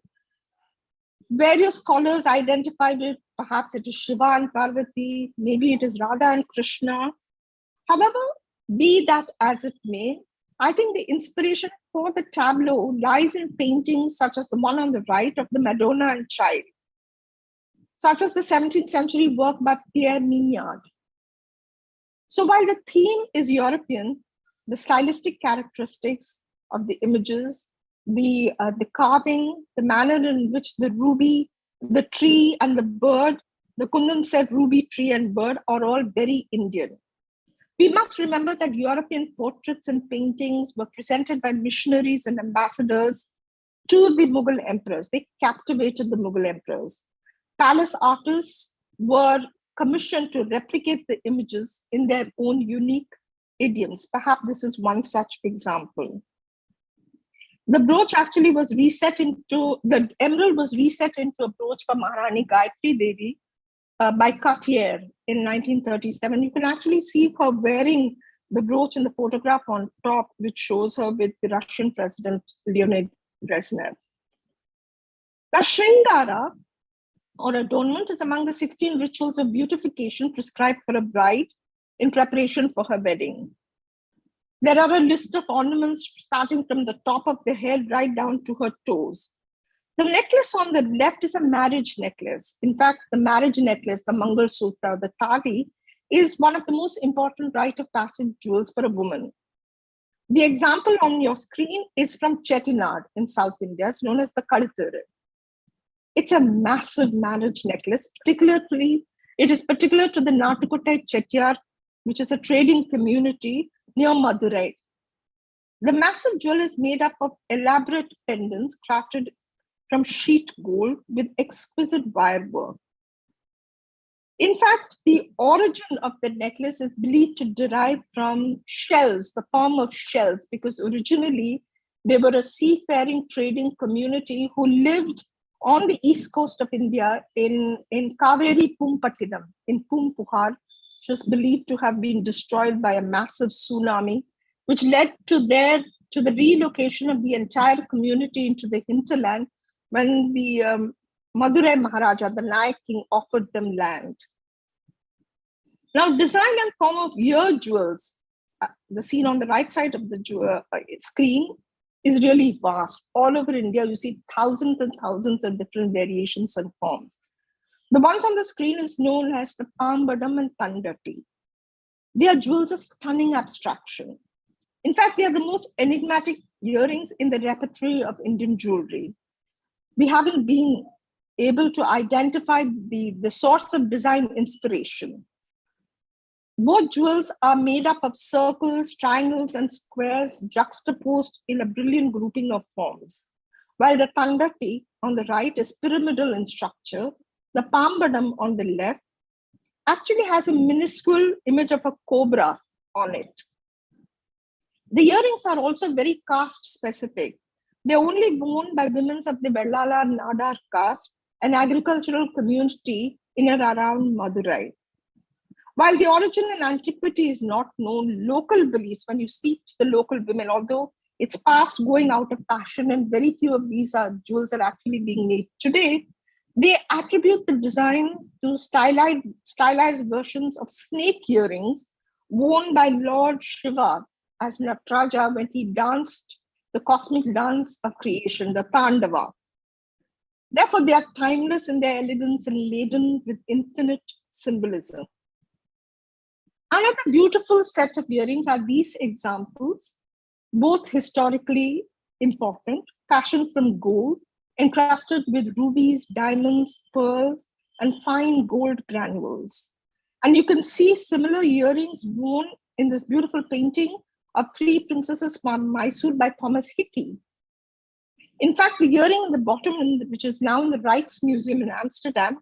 Various scholars identified it, perhaps it is Shiva and Parvati, maybe it is Radha and Krishna. However, be that as it may, I think the inspiration for the tableau lies in paintings such as the one on the right of the Madonna and Child, such as the 17th century work by Pierre Mignard. So while the theme is European, the stylistic characteristics of the images, the carving, the manner in which the ruby, the tree and the bird, the Kundan said ruby, tree and bird are all very Indian. We must remember that European portraits and paintings were presented by missionaries and ambassadors to the Mughal emperors. They captivated the Mughal emperors. Palace artists were commissioned to replicate the images in their own unique idioms. Perhaps this is one such example. The brooch actually was the emerald was reset into a brooch for Maharani Gayatri Devi by Cartier in 1937. You can actually see her wearing the brooch in the photograph on top, which shows her with the Russian President Leonid Brezhnev. Now, Shringara, or adornment, is among the 16 rituals of beautification prescribed for a bride in preparation for her wedding. There are a list of ornaments starting from the top of the head right down to her toes. The necklace on the left is a marriage necklace. In fact, the marriage necklace, the Mangal Sutra, the Tali, is one of the most important rite of passage jewels for a woman. The example on your screen is from Chettinad in South India. It's known as the Kadithuru. It's a massive marriage necklace. It is particular to the Natukottai Chettiar, which is a trading community near Madurai. The massive jewel is made up of elaborate pendants crafted from sheet gold with exquisite wire work. In fact, the origin of the necklace is believed to derive from shells, the form of shells, because originally they were a seafaring trading community who lived on the east coast of India in Kaveri Pumpattinam, in Pumpuhar, which was believed to have been destroyed by a massive tsunami, which led to the relocation of the entire community into the hinterland when the Madurai Maharaja, the Nayak king, offered them land. Now, design and form of ear jewels, the scene on the right side of the screen, is really vast. All over India, you see thousands and thousands of different variations and forms. The ones on the screen is known as the Pambadam and Tandati. They are jewels of stunning abstraction. In fact, they are the most enigmatic earrings in the repertoire of Indian jewelry. We haven't been able to identify the source of design inspiration. Both jewels are made up of circles, triangles, and squares juxtaposed in a brilliant grouping of forms. While the Tandati on the right is pyramidal in structure, the Pambadam on the left actually has a minuscule image of a cobra on it. The earrings are also very caste specific. They're only worn by women of the Vellala Nadar caste, an agricultural community in and around Madurai. While the origin and antiquity is not known, local beliefs, when you speak to the local women, although it's past going out of fashion and very few of these jewels are actually being made today, they attribute the design to stylized versions of snake earrings worn by Lord Shiva as Nataraja when he danced the cosmic dance of creation, the Tandava. Therefore, they are timeless in their elegance and laden with infinite symbolism. Another beautiful set of earrings are these examples, both historically important, fashioned from gold, encrusted with rubies, diamonds, pearls, and fine gold granules. And you can see similar earrings worn in this beautiful painting of Three Princesses from Mysore by Thomas Hickey. In fact, the earring in the bottom, which is now in the Rijksmuseum in Amsterdam,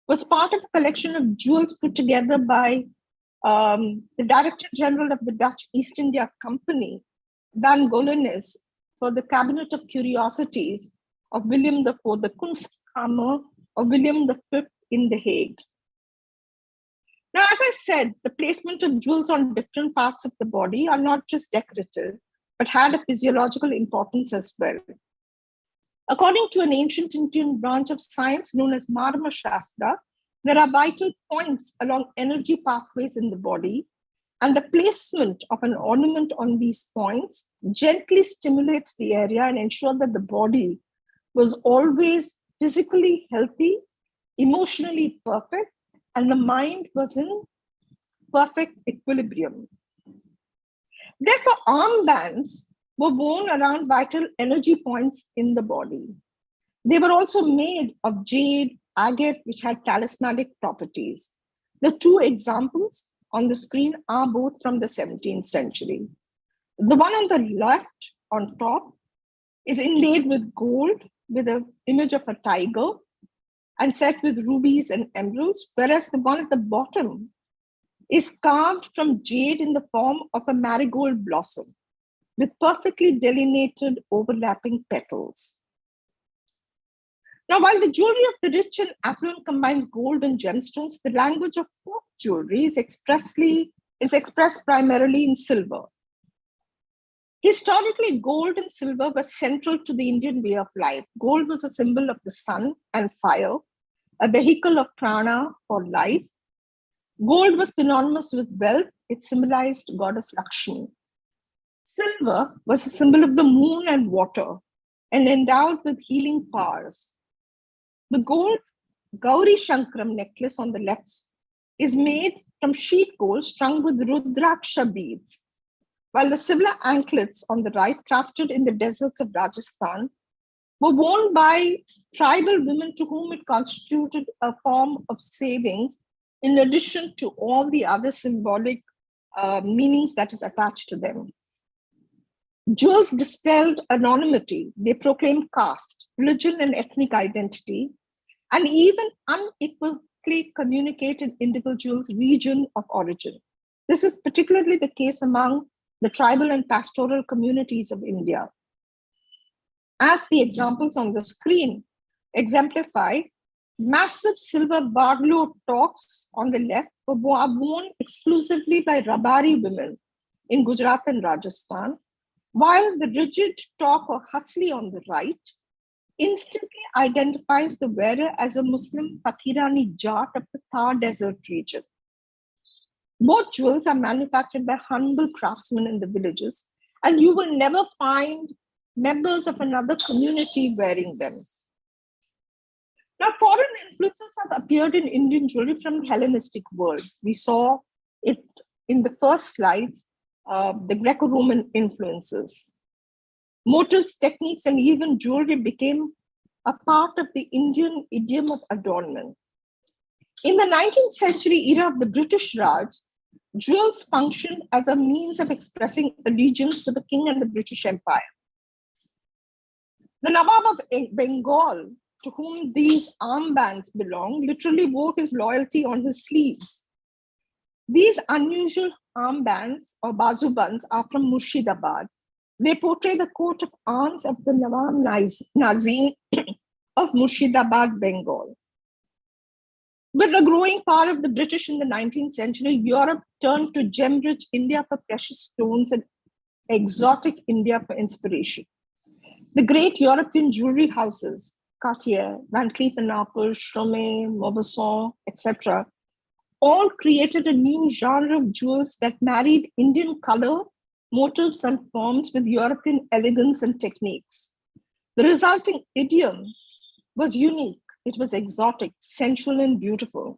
was part of a collection of jewels put together by the Director General of the Dutch East India Company, Van Golenis, for the Cabinet of Curiosities of William IV, the Kunstkammer of William V in The Hague. Now, as I said, the placement of jewels on different parts of the body are not just decorative, but had a physiological importance as well. According to an ancient Indian branch of science known as Marma Shastra, there are vital points along energy pathways in the body, and the placement of an ornament on these points gently stimulates the area and ensures that the body was always physically healthy, emotionally perfect, and the mind was in perfect equilibrium. Therefore, armbands were worn around vital energy points in the body. They were also made of jade, agate, which had talismanic properties. The two examples on the screen are both from the 17th century. The one on the left, on top, is inlaid with gold with an image of a tiger and set with rubies and emeralds, whereas the one at the bottom is carved from jade in the form of a marigold blossom. with perfectly delineated overlapping petals. Now, while the jewelry of the rich and affluent combines gold and gemstones, the language of folk jewelry is expressed primarily in silver. Historically, gold and silver were central to the Indian way of life. Gold was a symbol of the sun and fire, a vehicle of prana or life. Gold was synonymous with wealth. It symbolized goddess Lakshmi. Silver was a symbol of the moon and water and endowed with healing powers. The gold Gauri Shankaram necklace on the left is made from sheet gold strung with Rudraksha beads, while the silver anklets on the right, crafted in the deserts of Rajasthan, were worn by tribal women to whom it constituted a form of savings, in addition to all the other symbolic meanings that is attached to them. Jewels dispelled anonymity. They proclaimed caste, religion, and ethnic identity, and even unequivocally communicated individuals' region of origin. This is particularly the case among the tribal and pastoral communities of India. As the examples on the screen exemplify, massive silver barlow toques on the left were worn exclusively by Rabari women in Gujarat and Rajasthan, while the rigid toque or hasli on the right instantly identifies the wearer as a Muslim Pathirani Jat of the Thar desert region. Both jewels are manufactured by humble craftsmen in the villages, and you will never find members of another community wearing them. Now, foreign influences have appeared in Indian jewelry from the Hellenistic world. We saw it in the first slides, the Greco-Roman influences. Motifs, techniques, and even jewelry became a part of the Indian idiom of adornment. In the 19th century era of the British Raj, jewels functioned as a means of expressing allegiance to the king and the British Empire. The Nawab of Bengal, to whom these armbands belong, literally wore his loyalty on his sleeves. These unusual armbands or bazubands are from Murshidabad. They portray the coat of arms of the Nawab Nazim of Murshidabad, Bengal. With the growing power of the British in the 19th century, Europe turned to gem-rich India for precious stones and exotic India for inspiration. The great European jewelry houses, Cartier, Van Cleef & Arpels, Chaumet, Maupassant, etc., all created a new genre of jewels that married Indian color, motifs, and forms with European elegance and techniques. The resulting idiom was unique. It was exotic, sensual, and beautiful.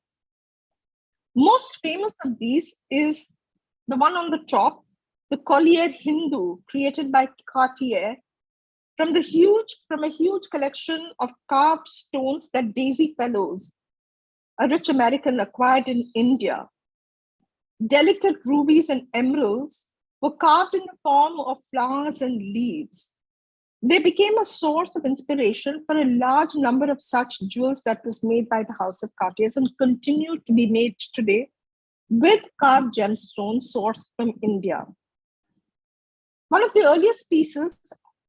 Most famous of these is the one on the top, the Collier Hindu, created by Cartier from a huge collection of carved stones that Daisy Fellows, a rich American, acquired in India. Delicate rubies and emeralds were carved in the form of flowers and leaves. They became a source of inspiration for a large number of such jewels that was made by the House of Cartier and continue to be made today with carved gemstones sourced from India. One of the earliest pieces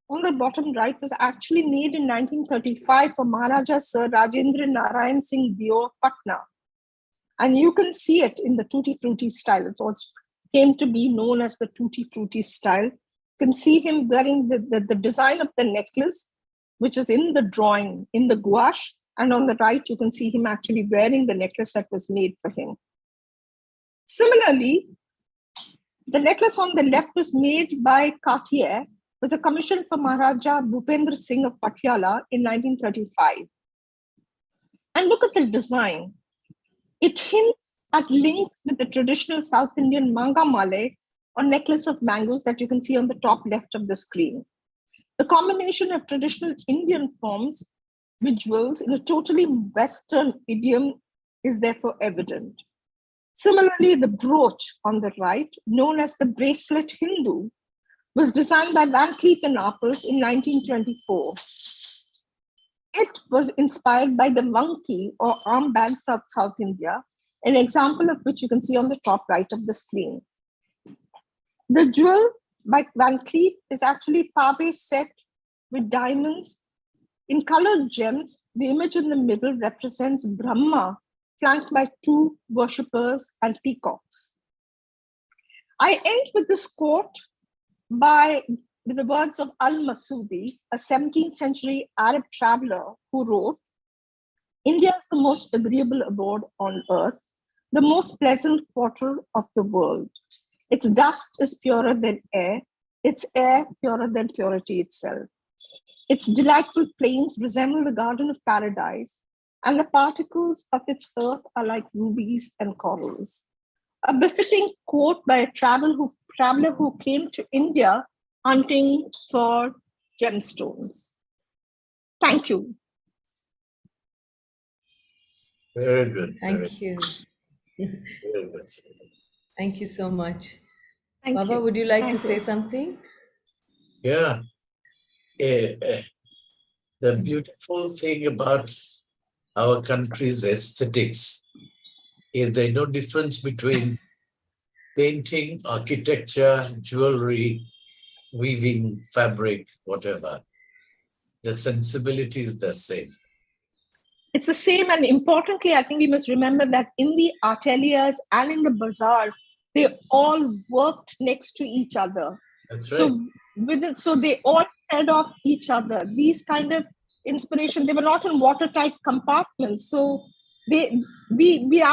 on the bottom right was actually made in 1935 for Maharaja Sir Rajendra Narayan Singh Dio of Patna. And you can see it in the tutti frutti style. It also came to be known as the tutti frutti style. You can see him wearing the design of the necklace, which is in the drawing, in the gouache. And on the right, you can see him actually wearing the necklace that was made for him. Similarly, the necklace on the left was made by Cartier, was a commission for Maharaja Bhupendra Singh of Patiala in 1935. And look at the design. It hints at links with the traditional South Indian manga male or necklace of mangoes that you can see on the top left of the screen. The combination of traditional Indian forms with jewels in a totally Western idiom is therefore evident. Similarly, the brooch on the right, known as the bracelet Hindu, was designed by Van Cleef & Arpels in 1924. It was inspired by the monkey or armband from South India, an example of which you can see on the top right of the screen. The jewel by Van Cleef is actually pave set with diamonds. In colored gems, the image in the middle represents Brahma, flanked by two worshippers and peacocks. I end with this quote with the words of Al-Masudi, a 17th century Arab traveler who wrote, "India is the most agreeable abode on earth, the most pleasant quarter of the world. Its dust is purer than air, its air purer than purity itself. Its delightful plains resemble the garden of paradise, and the particles of its earth are like rubies and corals." A befitting quote by a traveler who came to India hunting for gemstones. Thank you. Very good. Thank you. Very good. Thank you so much. Thank Baba, you. would you like Thank to say you. something? Yeah. The beautiful thing about our country's aesthetics is there's no difference between painting, architecture, jewelry, weaving, fabric, whatever. The sensibility is the same. It's the same, and importantly, I think we must remember that in the ateliers and in the bazaars, they all worked next to each other. That's right. So they all fed off each other. These kind of inspiration, they were not in watertight compartments. So we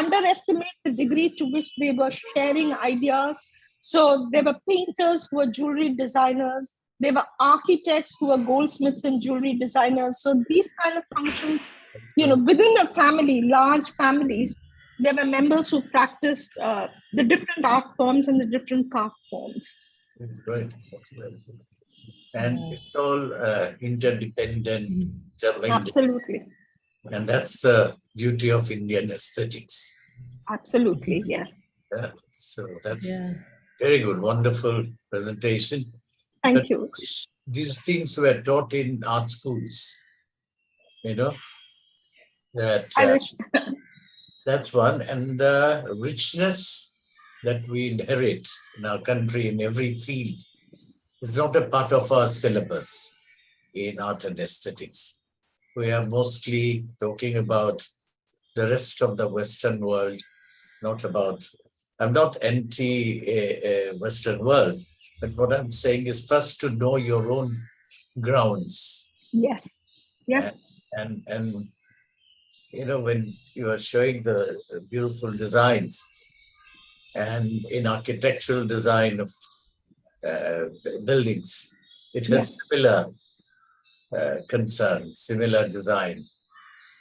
underestimate the degree to which they were sharing ideas. So there were painters who were jewelry designers. There were architects who were goldsmiths and jewelry designers. So these kind of functions, within a family, large families, there were members who practiced the different art forms and the different craft forms. That's right. That's right. And it's all interdependent. Absolutely. And that's the beauty of Indian aesthetics. Absolutely, yes. Yeah. So that's very good, wonderful presentation. Thank you. These things were taught in art schools, that's one. And the richness that we inherit in our country in every field is not a part of our syllabus in art and aesthetics. We are mostly talking about the rest of the Western world, I'm not anti-Western world, but what I'm saying is first to know your own grounds. Yes. And when you are showing the beautiful designs and in architectural design of buildings, it has similar concern, similar design,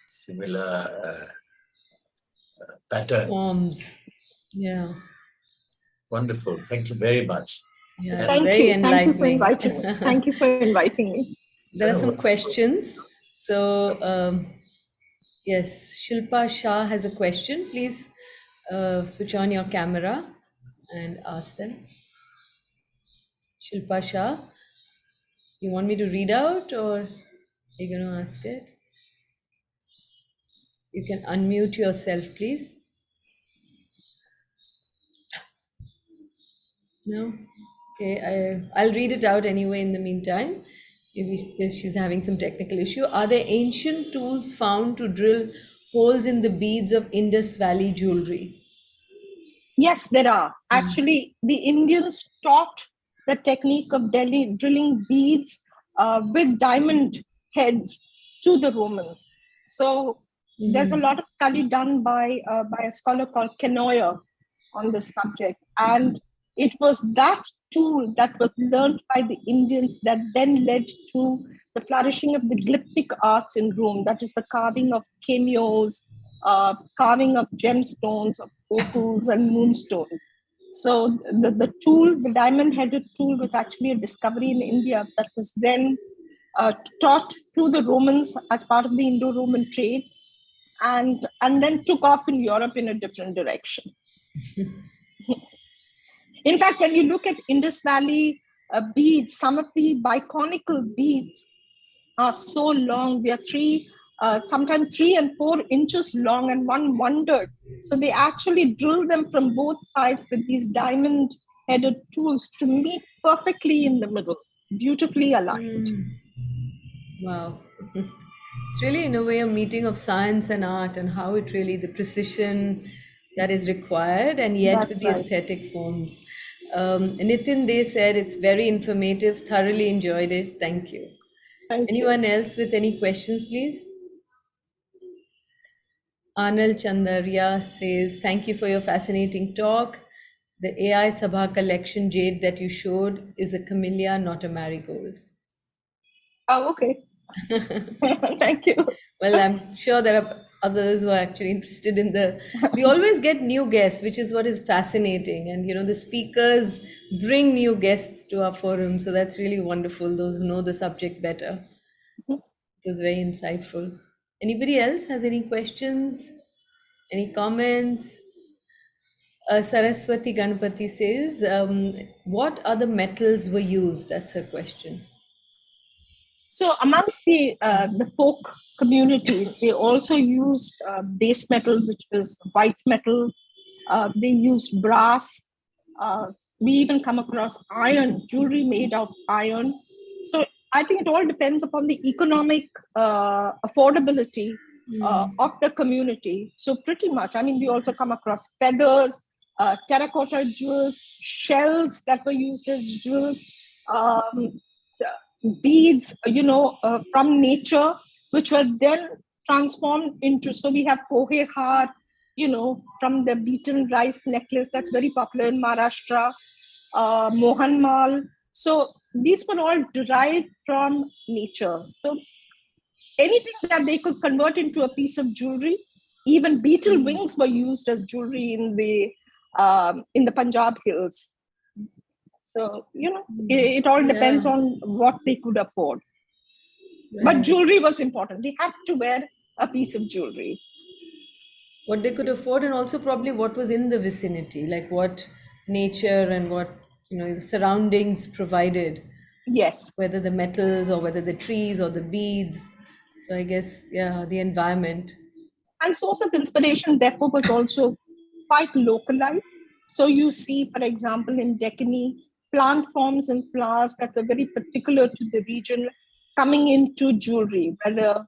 similar patterns. Forms. Yeah. Wonderful. Thank you very much. Yeah, Thank very you. enlightening. Thank you for inviting me. There are some questions. So, yes, Shilpa Shah has a question. Please switch on your camera and ask them. Shilpa Shah, you want me to read out or are you going to ask it? You can unmute yourself, please. No? Okay, I'll read it out anyway in the meantime. Maybe she's having some technical issue. Are there ancient tools found to drill holes in the beads of Indus Valley jewelry? Yes, there are. Actually, the Indians taught the technique of drilling beads with diamond heads to the Romans. So there's a lot of study done by a scholar called Kenoyer on this subject. And it was that tool that was learned by the Indians that then led to the flourishing of the glyptic arts in Rome. That is the carving of cameos, carving of gemstones, of opals and moonstones. So the tool, the diamond-headed tool, was actually a discovery in India that was then taught to the Romans as part of the Indo-Roman trade, and then took off in Europe in a different direction. In fact, when you look at Indus Valley beads, some of the biconical beads are so long. They are sometimes 3 and 4 inches long, and one wondered. So they actually drill them from both sides with these diamond-headed tools to meet perfectly in the middle, beautifully aligned. Wow. It's really, in a way, a meeting of science and art, and how it really, the precision that is required, and yet with That's the right. aesthetic forms. Nitin, they said it's very informative, thoroughly enjoyed it. Thank you. Thank you. Anyone else with any questions, please? Anil Chandaria says, thank you for your fascinating talk. The AI Sabha collection jade that you showed is a camellia, not a marigold. Oh, okay. Thank you. Well, I'm sure there are others who are actually interested in the. We always get new guests, which is what is fascinating. And, the speakers bring new guests to our forum. So that's really wonderful, those who know the subject better. It was very insightful. Anybody else has any questions? Any comments? Saraswati Ganpati says, what other metals were used? That's her question. So amongst the folk communities, they also used base metal, which was white metal. They used brass. We even come across iron, jewelry made of iron. So I think it all depends upon the economic affordability of the community. So pretty much, I mean, we also come across feathers, terracotta jewels, shells that were used as jewels, beads, from nature, which were then transformed into. So we have pohe har, from the beaten rice necklace that's very popular in Maharashtra, mohanmal. So these were all derived from nature. So anything that they could convert into a piece of jewelry, even beetle wings were used as jewelry in the Punjab hills. So, it all depends on what they could afford. Right. But jewelry was important. They had to wear a piece of jewelry. What they could afford, and also probably what was in the vicinity, like what nature and what, surroundings provided. Yes. Whether the metals or whether the trees or the beads. So I guess, the environment. And source of inspiration, therefore, was also quite localized. So you see, for example, in Deccan, plant forms and flowers that were very particular to the region coming into jewelry, whether,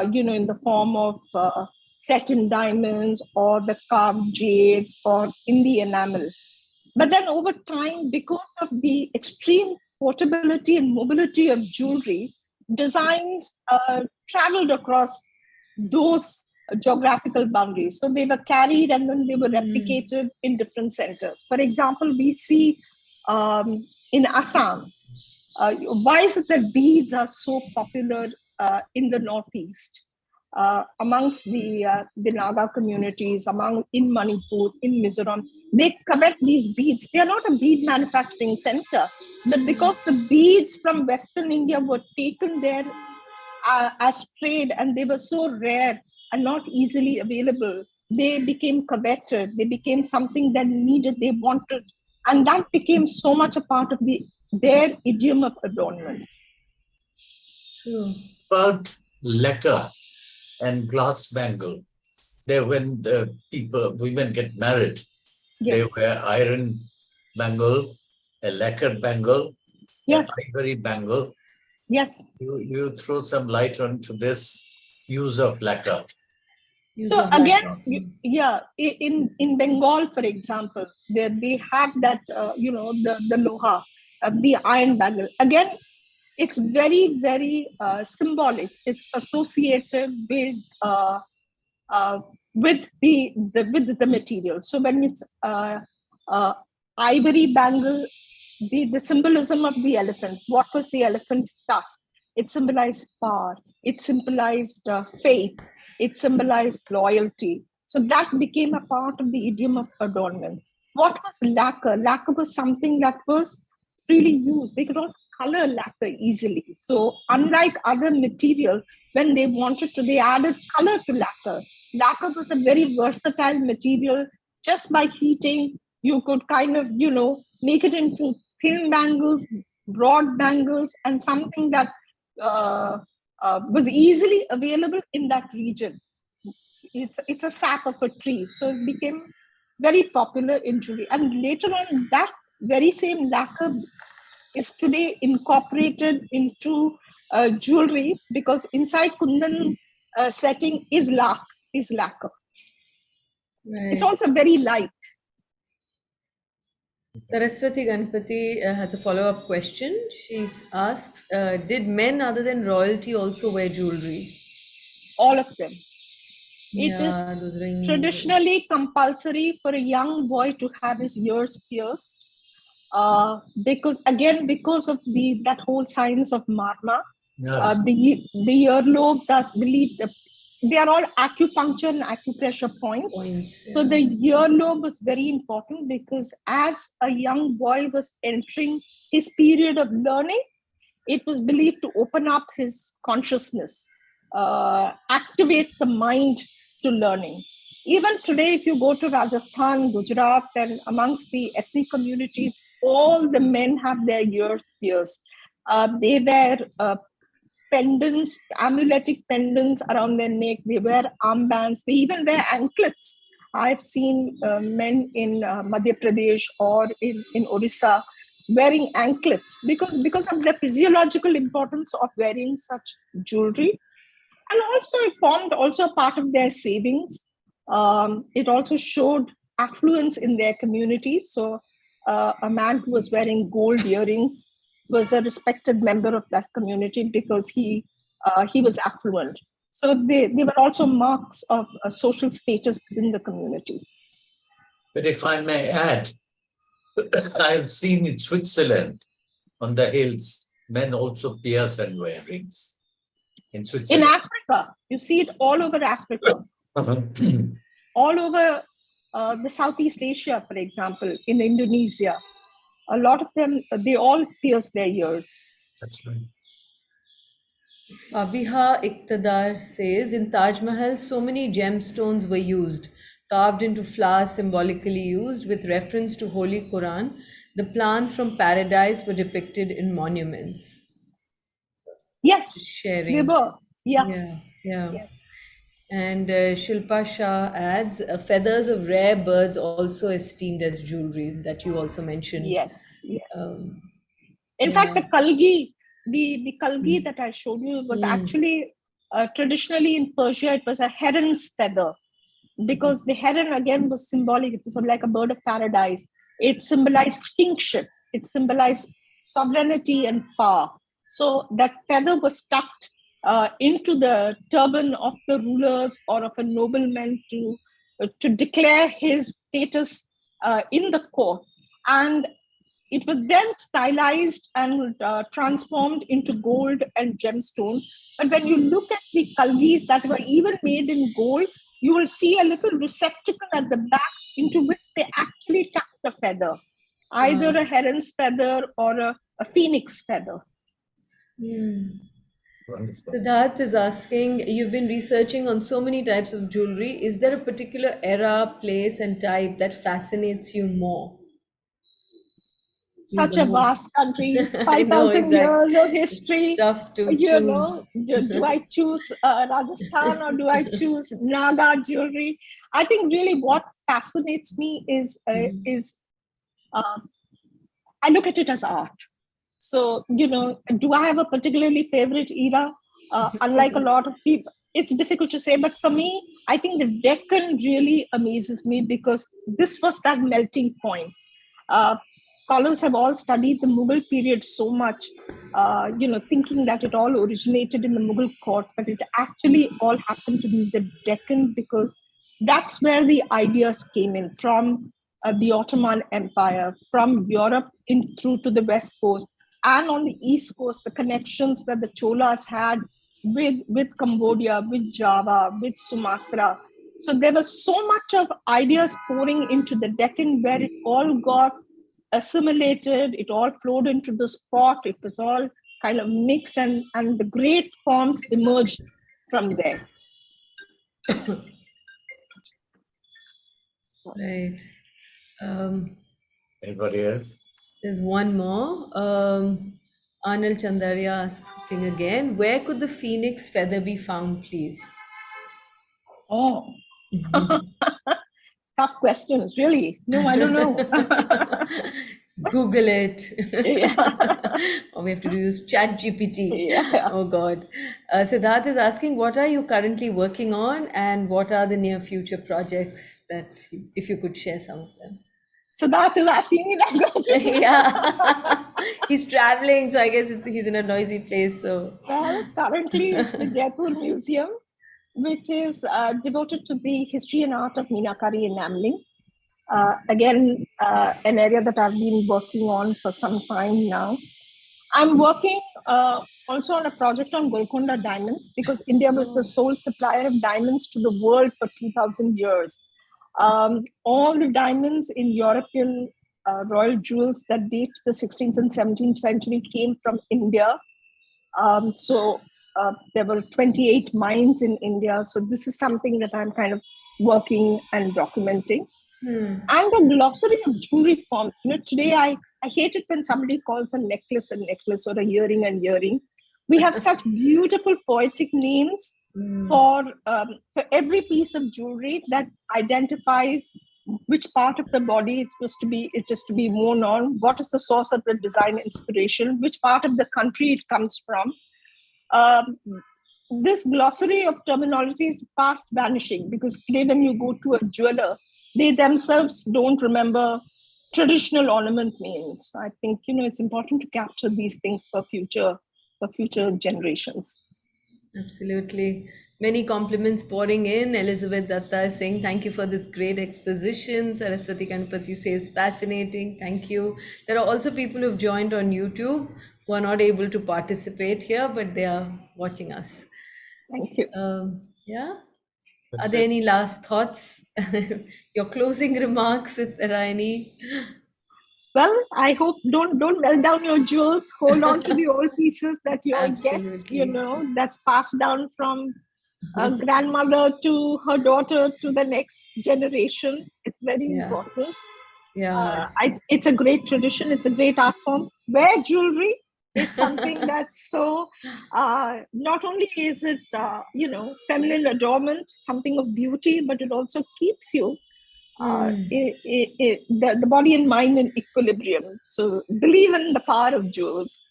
in the form of set in diamonds or the carved jades or in the enamel. But then over time, because of the extreme portability and mobility of jewelry, designs traveled across those geographical boundaries. So they were carried and then they were replicated in different centers. For example, we see in Assam, why is it that beads are so popular in the Northeast? Amongst the Naga communities, in Manipur, in Mizoram, they collect these beads. They are not a bead manufacturing center, but because the beads from Western India were taken there as trade and they were so rare and not easily available, they became coveted. They became something that they wanted. And that became so much a part of their idiom of adornment. True. About lacquer and glass bangle, when the women get married, they wear iron bangle, a lacquered bangle, an ivory bangle. Yes. You throw some light onto this use of lacquer. So again, in Bengal, for example, they have that, the loha, the iron bangle. Again, it's very, very symbolic. It's associated with the material. So when it's ivory bangle, the symbolism of the elephant. What was the elephant tusk? It symbolized power. It symbolized faith. It symbolized loyalty. So that became a part of the idiom of adornment. What was lacquer? Lacquer was something that was freely used. They could also color lacquer easily. So unlike other material, when they wanted to, they added color to lacquer. Lacquer was a very versatile material. Just by heating, you could kind of, make it into thin bangles, broad bangles, and something that was easily available in that region. It's a sap of a tree. So it became very popular in jewelry. And later on, that very same lacquer is today incorporated into jewelry, because inside kundan setting is lacquer. Right. It's also very light. Saraswati Ganpati has a follow-up question. She asks, did men other than royalty also wear jewelry? All of them. It is Yeah, those rings. traditionally compulsory for a young boy to have his ears pierced, because of that whole science of marma. Yes. The earlobes are believed, they are all acupuncture and acupressure points. So yeah. the earlobe was very important, because as a young boy was entering his period of learning, it was believed to open up his consciousness, activate the mind to learning. Even today, if you go to Rajasthan, Gujarat, and amongst the ethnic communities, all the men have their ears pierced. They wear pendants, amuletic pendants around their neck. They wear armbands. They even wear anklets. I've seen men in Madhya Pradesh or in Orissa wearing anklets because of the physiological importance of wearing such jewelry. And also it formed also a part of their savings. It also showed affluence in their communities. So a man who was wearing gold earrings was a respected member of that community because he was affluent. So they were also marks of social status within the community. But if I may add, I've seen in Switzerland, on the hills, men also pierce and wear rings. In Switzerland. In Africa, you see it all over Africa. All over the Southeast Asia, for example, in Indonesia. A lot of them, they all pierce their ears. That's right. Fabiha Iqtadar says, in Taj Mahal, so many gemstones were used, carved into flowers symbolically used with reference to Holy Quran. The plants from paradise were depicted in monuments. Yes, Sharing. they were. Yeah. Yes. And Shilpa Shah adds, feathers of rare birds also esteemed as jewelry, that you also mentioned. Yes. In fact, the kalgi, the kalgi that I showed you was actually traditionally in Persia, it was a heron's feather, because the heron again was symbolic. It was like a bird of paradise. It symbolized kingship. It symbolized sovereignty and power. So that feather was tucked into the turban of the rulers or of a nobleman to declare his status in the court. And it was then stylized and transformed into gold and gemstones. But when you look at the kalgis that were even made in gold, you will see a little receptacle at the back into which they actually tucked the feather, either a heron's feather or a phoenix feather. Siddharth is asking, you've been researching on so many types of jewelry. Is there a particular era, place, and type that fascinates you more? Such a vast country, 5,000 years of history. It's tough to you choose. Know, do I choose Rajasthan or do I choose Naga jewelry? I think really what fascinates me is I look at it as art. So, do I have a particularly favorite era? Unlike a lot of people, it's difficult to say. But for me, I think the Deccan really amazes me because this was that melting point. Scholars have all studied the Mughal period so much, thinking that it all originated in the Mughal courts, but it actually all happened to be the Deccan because that's where the ideas came in from the Ottoman Empire, from Europe in through to the West Coast, and on the East Coast, the connections that the Cholas had with Cambodia, with Java, with Sumatra. So there was so much of ideas pouring into the Deccan where it all got assimilated, it all flowed into this pot, it was all kind of mixed and the great forms emerged from there. Right. Anybody else? There's one more. Anil Chandaria asking again, where could the phoenix feather be found, please? Oh. Tough question, really. No, I don't know. Google it. Yeah. Or we have to use Chat GPT. Yeah. Oh God. Siddharth is asking, what are you currently working on and what are the near future projects that, if you could share some of them? So that is asking me that question. Yeah. He's traveling, so I guess he's in a noisy place. So Well, currently it's the Jaipur Museum, which is devoted to the history and art of Minakari enameling. Again, an area that I've been working on for some time now. I'm working also on a project on Golconda diamonds because India was the sole supplier of diamonds to the world for 2000 years. All the diamonds in European royal jewels that date to the 16th and 17th century came from India. So there were 28 mines in India. So this is something that I'm kind of working and documenting. And the glossary of jewelry forms. Today I hate it when somebody calls a necklace or a earring an earring. We have such beautiful poetic names for every piece of jewelry that identifies which part of the body it is to be worn on, what is the source of the design inspiration, which part of the country it comes from. This glossary of terminology is fast vanishing because today when you go to a jeweler, they themselves don't remember traditional ornament names. I think it's important to capture these things for future generations. Absolutely. Many compliments pouring in. Elizabeth Datta is saying, thank you for this great exposition. Saraswati Ganpati says, fascinating. Thank you. There are also people who've joined on YouTube who are not able to participate here, but they are watching us. Thank you. Yeah. That's Are there it. any last thoughts? Your closing remarks, if there are any? Well, I hope don't melt down your jewels. Hold on to the old pieces that you all get, that's passed down from grandmother to her daughter to the next generation. It's very important. Yeah. It's a great tradition. It's a great art form. Wear jewelry is something that's so, not only is it, feminine adornment, something of beauty, but it also keeps you the body and mind in equilibrium. So believe in the power of jewels.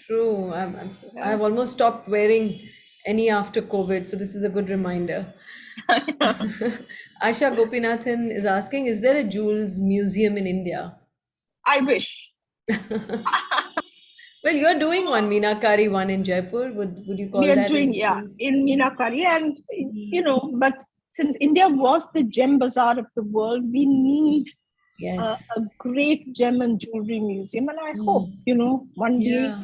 True. I've almost stopped wearing any after COVID, so this is a good reminder. Asha Gopinathan is asking, is there a jewels museum in India? I wish. Well, you're doing one, Minakari one in Jaipur. Would you call we are that? doing, in Minakari. And, but since India was the gem bazaar of the world, we need a great gem and jewelry museum. And I hope, one day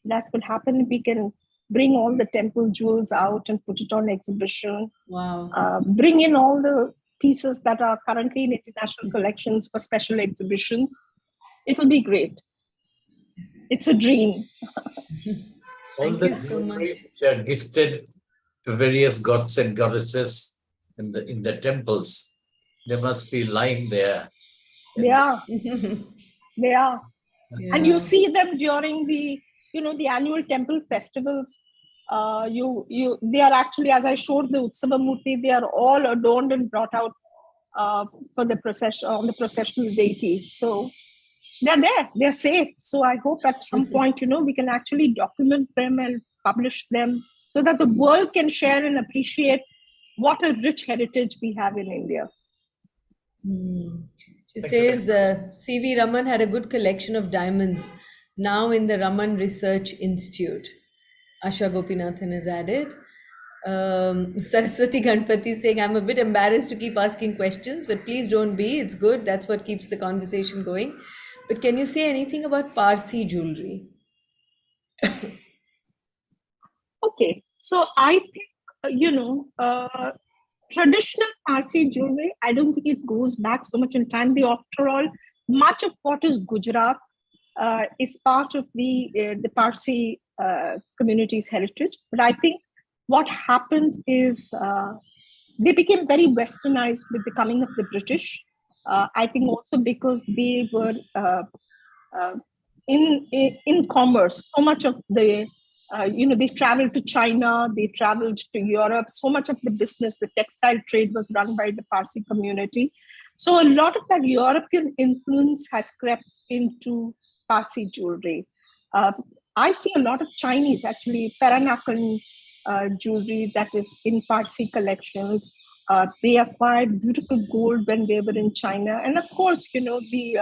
that will happen. We can bring all the temple jewels out and put it on exhibition. Wow. Bring in all the pieces that are currently in international collections for special exhibitions. It will be great. It's a dream. All the jewelry which are gifted to various gods and goddesses in the temples, they must be lying there. They are. They are. Yeah. And you see them during the annual temple festivals. They are actually, as I showed the Utsava Murti, they are all adorned and brought out for the procession on the processional deities. So they're there, they're safe. So I hope at some point, we can actually document them and publish them so that the world can share and appreciate what a rich heritage we have in India. She says C.V. Raman had a good collection of diamonds, now in the Raman Research Institute. Asha Gopinathan has added. Saraswati Ganpati saying, I'm a bit embarrassed to keep asking questions, but please don't be. It's good. That's what keeps the conversation going. But can you say anything about Parsi jewelry? Okay. So I think, traditional Parsi jewelry, I don't think it goes back so much in time. After all, much of what is Gujarat is part of the Parsi community's heritage. But I think what happened is they became very westernized with the coming of the British. I think also because they were in commerce, so much of the they traveled to China, they traveled to Europe. So much of the business, the textile trade was run by the Parsi community. So a lot of that European influence has crept into Parsi jewelry. I see a lot of Chinese, actually, Peranakan jewelry that is in Parsi collections. They acquired beautiful gold when they were in China. And of course, the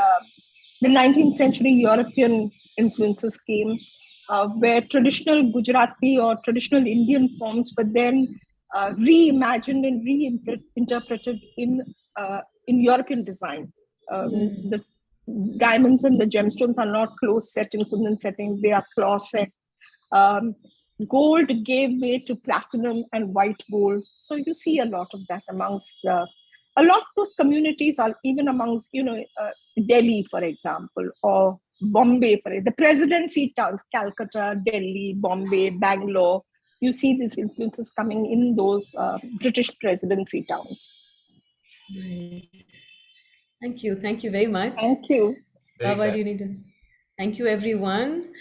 19th century European influences came, where traditional Gujarati or traditional Indian forms were then reimagined and reinterpreted in European design. The diamonds and the gemstones are not close set in Kundan setting, they are claw set. Gold gave way to platinum and white gold. So you see a lot of that amongst a lot of those communities are even amongst, Delhi, for example, or Bombay, the presidency towns, Calcutta, Delhi, Bombay, Bangalore. You see these influences coming in those British presidency towns. Right. Thank you. Thank you very much. Thank you. Baba, do you need to? Thank you, everyone.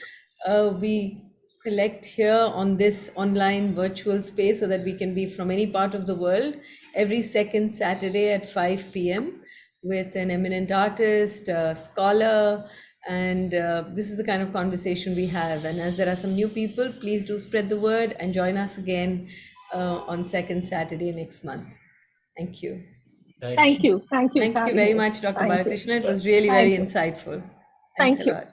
We collect here on this online virtual space so that we can be from any part of the world every second Saturday at 5 p.m. with an eminent artist, a scholar, and this is the kind of conversation we have. And as there are some new people, please do spread the word and join us again on second Saturday next month. Thank you. Thank you. Thank you. Thank you very much, Dr. Balakrishnan. It was really very insightful. Thanks a lot.